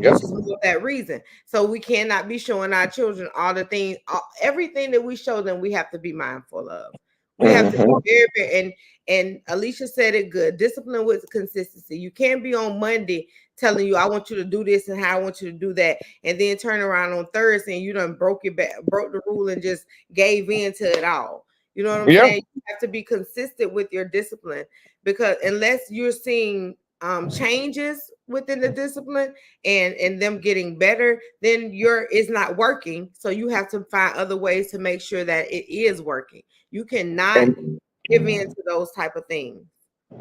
Yep. which is more of that reason. So we cannot be showing our children all the things, everything that we show them, we have to be mindful of. We have to be Mhm. very, very, and Alicia said it good. Discipline with consistency. You can't be on Monday telling you I want you to do this and how I want you to do that, and then turn around on Thursday and you done broke the rule and just gave in to it all. You know what I'm Yeah. saying? You have to be consistent with your discipline, because unless you're seeing changes within the discipline and them getting better, then it's not working. So you have to find other ways to make sure that it is working. You cannot And give in to those type of things.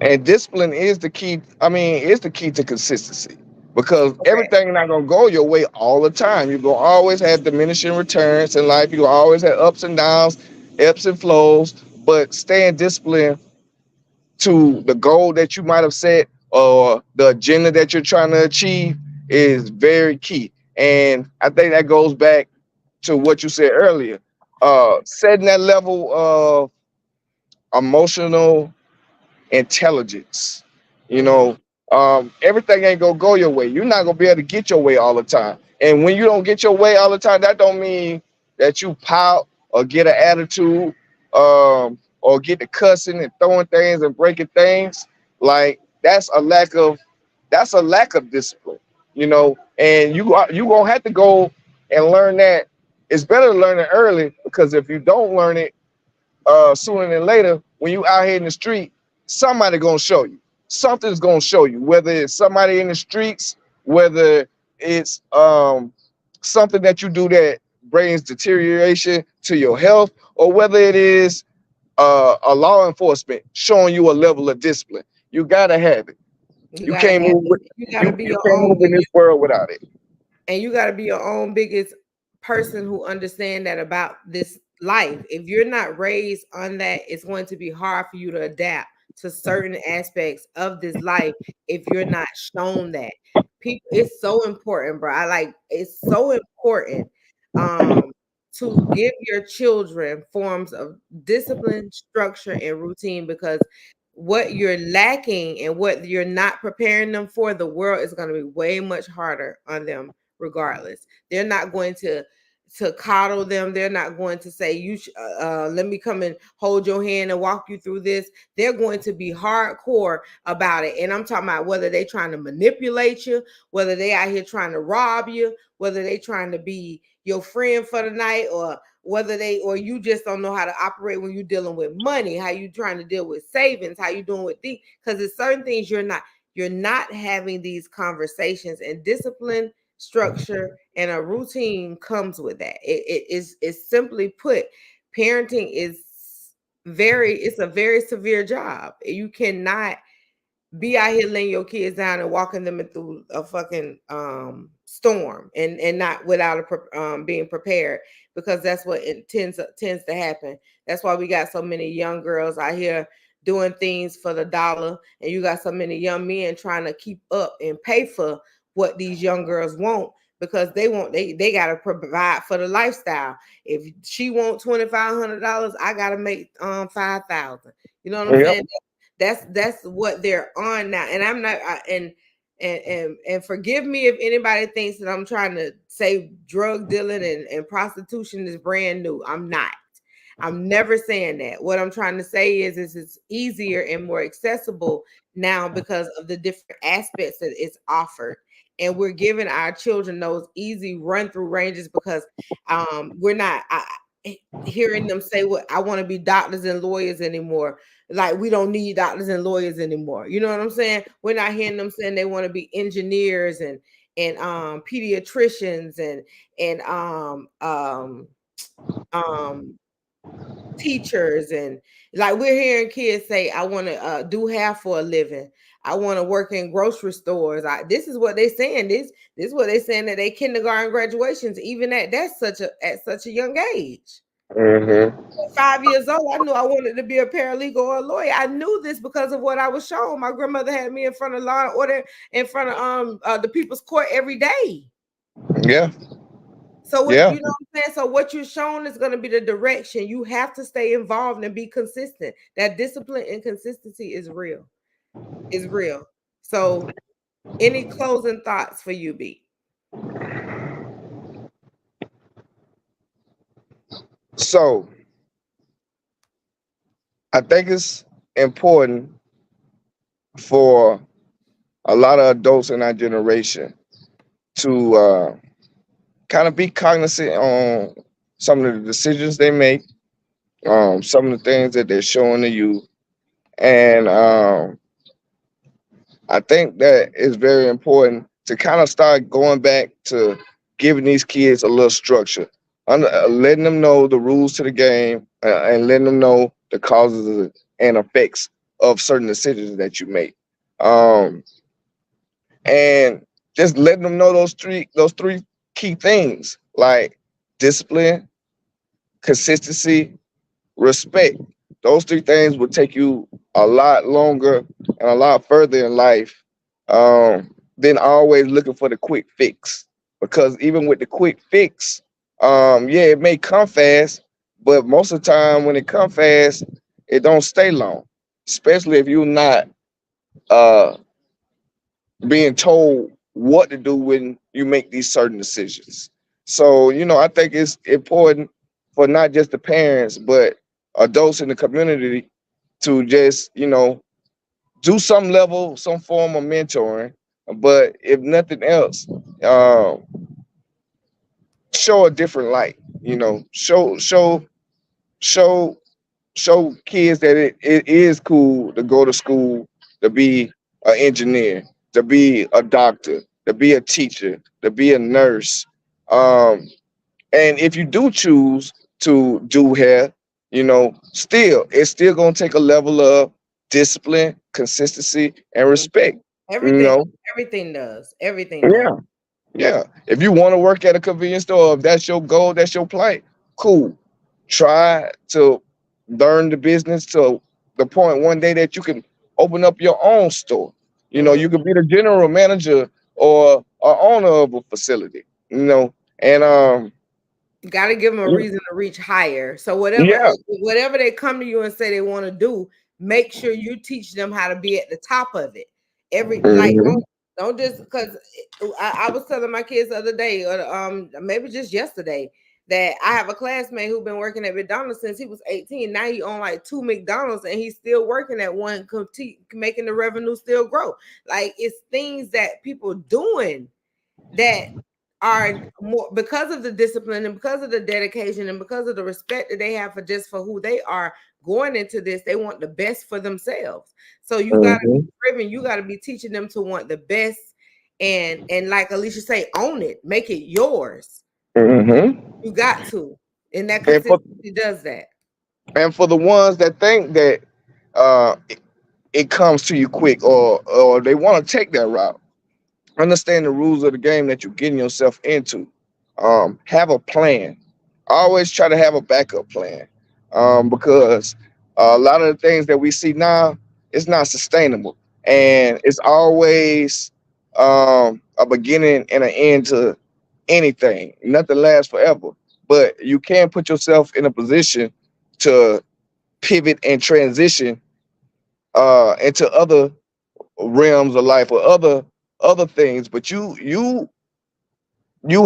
And discipline is the key. I mean, it's the key to consistency because Correct. everything not gonna go your way all the time. You're gonna always have diminishing returns in life. You're gonna always have ups and downs, ebbs and flows. But staying disciplined to the goal that you might have set or the agenda that you're trying to achieve is very key. And I think that goes back to what you said earlier. Setting that level of emotional intelligence, You know, everything ain't gonna go your way. You're not gonna be able to get your way all the time. And when you don't get your way all the time, that don't mean that you pout or get an attitude, or get to cussing and throwing things and breaking things. Like that's a lack of discipline. And you gonna have to go and learn that. It's better to learn it early, because if you don't learn it sooner than later, when you out here in the street, somebody gonna show you. Something's gonna show you. Whether it's somebody in the streets, whether it's something that you do that brings deterioration to your health, or whether it is a law enforcement showing you a level of discipline. You gotta have it. You You gotta can't have move it. with, You gotta you be you your can't own move in this biggest, world without it. and you gotta be your own biggest person who understand that about this life. If you're not raised on that, it's going to be hard for you to adapt to certain aspects of this life if you're not shown that. People, it's so important, bro. It's so important um to give your children forms of discipline, structure, and routine, because what you're lacking and what you're not preparing them for, the world is going to be way much harder on them regardless. They're not going to coddle them. They're not going to say let me come and hold your hand and walk you through this. They're going to be hardcore about it. And I'm talking about whether they trying to manipulate you, whether they out here trying to rob you, whether they trying to be your friend for the night, or whether they or you just don't know how to operate when you're dealing with money, how you trying to deal with savings, how you doing with things, because there's certain things you're not having these conversations. And discipline, structure, and a routine comes with that. It's simply put, parenting is it's a very severe job. You cannot be out here laying your kids down and walking them through a fucking storm, and not without being prepared, because that's what it tends to happen. That's why we got so many young girls out here doing things for the dollar, and you got so many young men trying to keep up and pay for what these young girls want, because they got to provide for the lifestyle. If she want $2,500, I got to make 5,000. You know what I'm Yep. saying? That's what they're on now. And I'm not and forgive me if anybody thinks that I'm trying to say drug dealing and prostitution is brand new. I'm not. I'm never saying that. What I'm trying to say is it's easier and more accessible now because of the different aspects that it's offered. And we're giving our children those easy run through ranges, because we're not hearing them say, what, I want to be doctors and lawyers anymore. Like, we don't need doctors and lawyers anymore. You know what I'm saying? We're not hearing them saying they want to be engineers and pediatricians and um teachers. And like, we're hearing kids say, I want to do hair for a living. I want to work in grocery stores. This is what they saying. This is what they saying, that they kindergarten graduations, even at such a young age. Hmm. 5 years old, I knew I wanted to be a paralegal or a lawyer. I knew this because of what I was shown. My grandmother had me in front of law and order, in front of the people's court every day. Yeah. So what, Yeah. you know what I'm saying? So what you're shown is going to be the direction. You have to stay involved and be consistent. That discipline and consistency is real. Is real. So any closing thoughts for you, B? So I think it's important for a lot of adults in our generation to kind of be cognizant on some of the decisions they make, some of the things that they're showing to you. And I think that it's very important to kind of start going back to giving these kids a little structure, letting them know the rules to the game, and letting them know the causes and effects of certain decisions that you make. Um, and just letting them know those three key things, like discipline, consistency, respect. Those three things will take you a lot longer and a lot further in life, than always looking for the quick fix. Because even with the quick fix, yeah, it may come fast, but most of the time when it come fast, it don't stay long. Especially if you're not being told what to do when you make these certain decisions. So, I think it's important for not just the parents, but adults in the community to just, do some level, some form of mentoring. But if nothing else, show a different light. Show show kids that it is cool to go to school, to be an engineer, to be a doctor, to be a teacher, to be a nurse. Um, and if you do choose to do hair, still it's still gonna take a level of discipline, consistency, and Mhm. respect. You Everything, know, everything does. Everything does. yeah. Yeah. If you want to work at a convenience store, if that's your goal, that's your plight, cool. Try to learn the business to the point one day that you can open up your own store. Mhm. You could be the general manager or owner of a facility, and Got to give them a you- reason to reach higher. So yeah. whatever they come to you and say they want to do, make sure you teach them how to be at the top of it. Every like Hmm. don't just because I was telling my kids the other day, or maybe just yesterday, that I have a classmate who been working at McDonald's since he was 18. Now he own like two McDonald's and he's still working at one, making the revenue still grow. Like it's things that people doing that are more because of the discipline and because of the dedication and because of the respect that they have for just for who they are going into this. They want the best for themselves. So you got to be Hmm. driven. You got to be teaching them to want the best, and like Alicia say, own it, make it yours. Hmm. You got to, and that And for consistency does that. the ones that think that it comes to you quick, or they want to take that route, understand the rules of the game that you're getting yourself into. Have a plan. Always try to have a backup plan, because a lot of the things that we see now is not sustainable, and it's always a beginning and an end to anything. Nothing lasts forever, but you can put yourself in a position to pivot and transition into other realms of life or other things. But you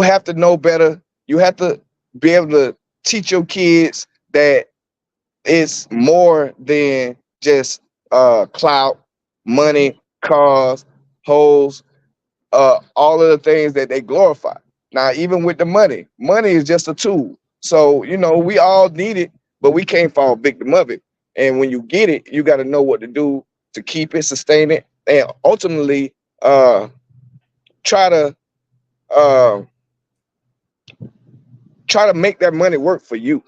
have to know better. You have to be able to teach your kids that it's more than just clout, money, cars, hoes, all of the things that they glorify. Now, even with the money is just a tool. So, we all need it, but we can't fall victim of it. And when you get it, you got to know what to do to keep it, sustain it, and ultimately try to uh, try to make that money work for you.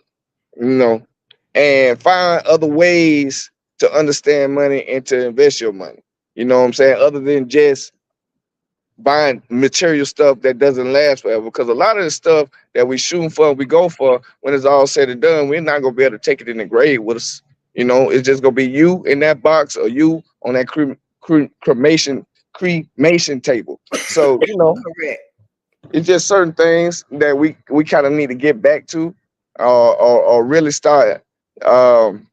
You know, and find other ways to understand money and to invest your money. You know what I'm saying? Other than just buying material stuff that doesn't last forever. Because a lot of the stuff that we shooting for, we go for, when it's all said and done, we're not gonna be able to take it in the grave with us. It's just gonna be you in that box or you on that cremation table. So Correct. it's just certain things that we kind of need to get back to, or really start um,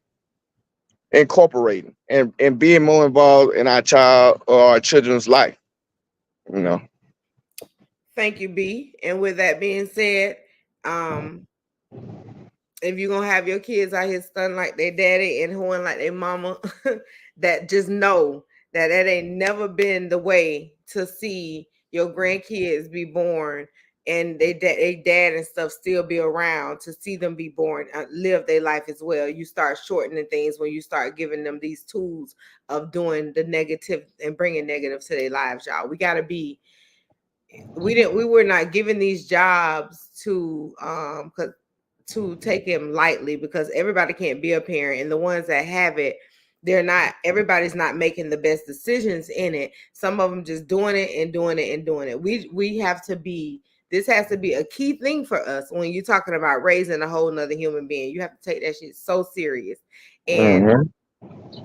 incorporating and being more involved in our child or our children's life. You know. Thank you, B. And with that being said, um, if you're gonna have your kids out here stunting like their daddy and hoeing like their mama, that just know that that ain't never been the way to see your grandkids be born and they dad and stuff still be around to see them be born, live their life as well. You start shortening things when you start giving them these tools of doing the negative and bringing negative to their lives, y'all. We gotta be we were not given these jobs to take them lightly because everybody can't be a parent, and the ones that have it, they're not, everybody's not making the best decisions in it. Some of them just doing it and doing it and doing it. We have to be, this has to be a key thing for us when you're talking about raising a whole nother human being. You have to take that shit so serious. and Hmm.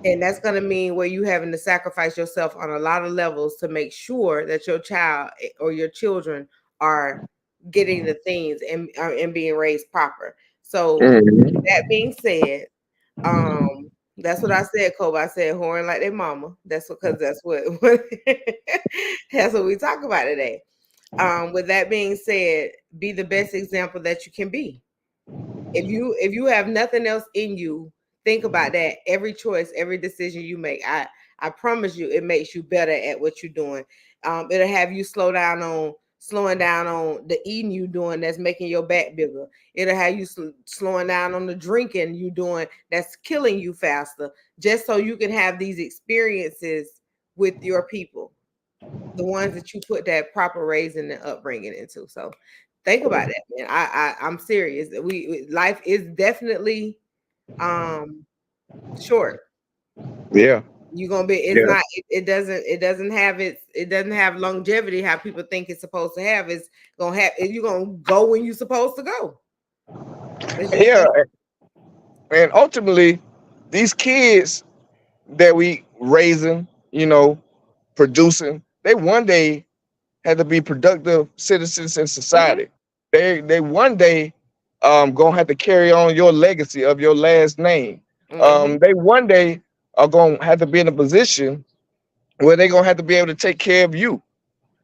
and that's going to mean where you having to sacrifice yourself on a lot of levels to make sure that your child or your children are getting the things and being raised proper. So Hmm. that being said, um That's what I said, Kobe. I said whoring like their mama. That's because what that's what we talk about today. With that being said, be the best example that you can be. If you have nothing else in you, think about that. Every choice, every decision you make, I promise you, it makes you better at what you're doing. It'll have you slowing down on the eating you doing that's making your back bigger. It'll have you slowing down on the drinking you doing that's killing you faster, just so you can have these experiences with your people, the ones that you put that proper raising and upbringing into. So think about that, man. I'm serious. Life is definitely um short. Yeah, You're gonna be, it's yeah, not, it doesn't have longevity how people think it's supposed to have. It's gonna have, you're gonna go when you're supposed to go. It's just yeah. that. And ultimately, these kids that we raising, producing, they one day had to be productive citizens in Hmm. society. They one day gonna have to carry on your legacy of your last name. Hmm. They one day are gonna have to be in a position where they're gonna have to be able to take care of you.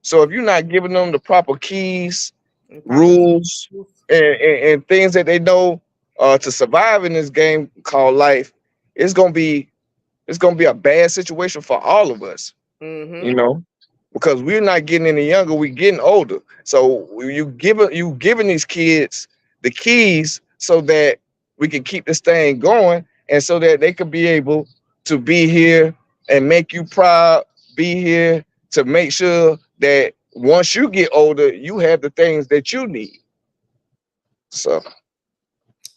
So if you're not giving them the proper keys, And proper. rules, and things that they know to survive in this game called life, it's gonna be it's gonna be a bad situation for all of us. You Hmm. know, because we're not getting any younger, we're getting older. So you giving these kids the keys so that we can keep this thing going, and so that they could be able to be here and make you proud, be here to make sure that once you get older, you have the things that you need. So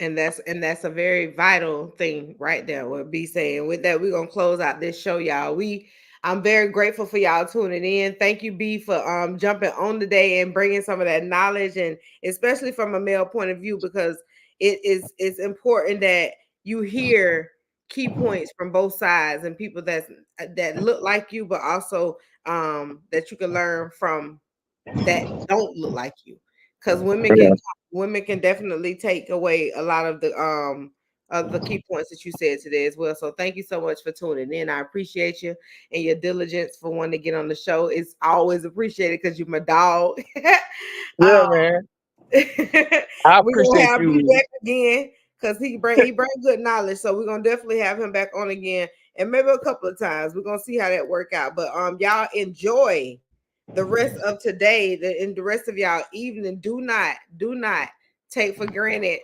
And that's a very vital thing right there. What B saying. With that, we're gonna close out this show, y'all. I'm very grateful for y'all tuning in. Thank you, B, for jumping on today and bringing some of that knowledge, and especially from a male point of view, because it's important that you hear key points from both sides and people that look like you, but also that you can learn from that don't look like you, because yeah, women can definitely take away a lot of the key points that you said today as well. So thank you so much for tuning in. I appreciate you and your diligence for wanting to get on the show. It's always appreciated because you're my dog. yeah, um, man. I we're gonna appreciate have B you. back again because he bring good knowledge. So we're gonna definitely have him back on again, and maybe a couple of times. We're gonna see how that work out. But y'all enjoy the rest of today, and the rest of y'all evening. Do not take for granted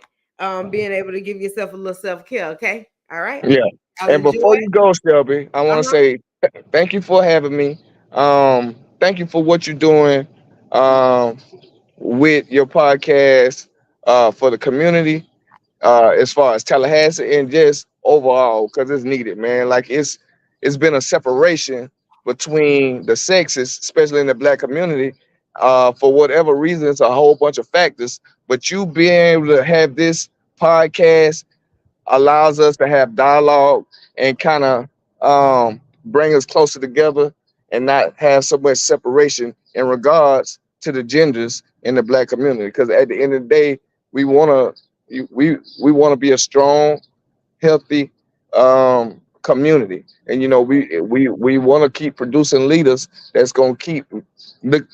being able to give yourself a little self-care. Okay. All right. Yeah. Y'all And enjoy before it. you go, Shelby, I want to Uh-huh. say thank you for having me. Thank you for what you're doing um, with your podcast for the community, as far as Tallahassee and just overall, because it's needed, man. Like it's been a separation between the sexes, especially in the Black community, for whatever reasons, a whole bunch of factors. But you being able to have this podcast allows us to have dialogue and kind of bring us closer together and not have so much separation in regards to the genders in the Black community. Because at the end of the day, we want we want to be a strong, healthy community, and we want to keep producing leaders that's gonna keep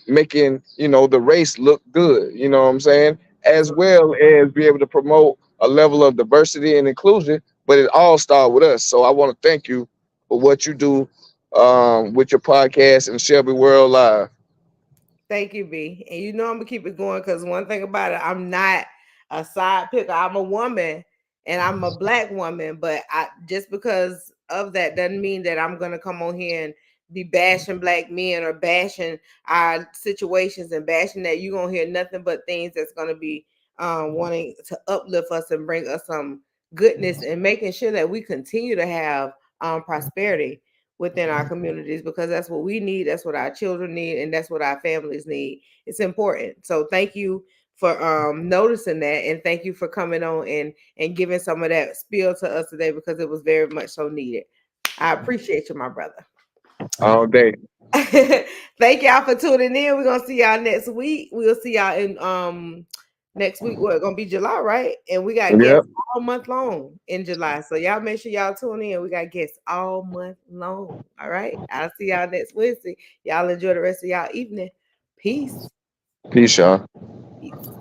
making the race look good. You know what I'm saying? That's As what. well as be able to promote a level of diversity and inclusion. But it all starts with us. So I want to thank you for what you do with your podcast and Shelby World Live. Thank you, B. And you know I'm gonna keep it going because one thing about it, I'm not a side picker. I'm a woman and I'm a black woman, but I just because of that doesn't mean that I'm gonna come on here and be bashing black men or bashing our situations and bashing that. You're gonna hear nothing but things that's gonna be wanting to uplift us and bring us some goodness and making sure that we continue to have prosperity within our communities, because that's what we need, that's what our children need, and that's what our families need. It's important. So thank you for noticing that, and thank you for coming on and giving some of that spiel to us today, because it was very much so needed. I appreciate you, my brother. All day. Thank y'all for tuning in. We're gonna see y'all next week. We'll see y'all in Next week, what gonna be July, right? And we got Yep. guests all month long in July. So y'all make sure y'all tune in. We got guests all month long. All right. I'll see y'all next Wednesday. Y'all enjoy the rest of y'all evening. Peace. Peace, y'all. Peace.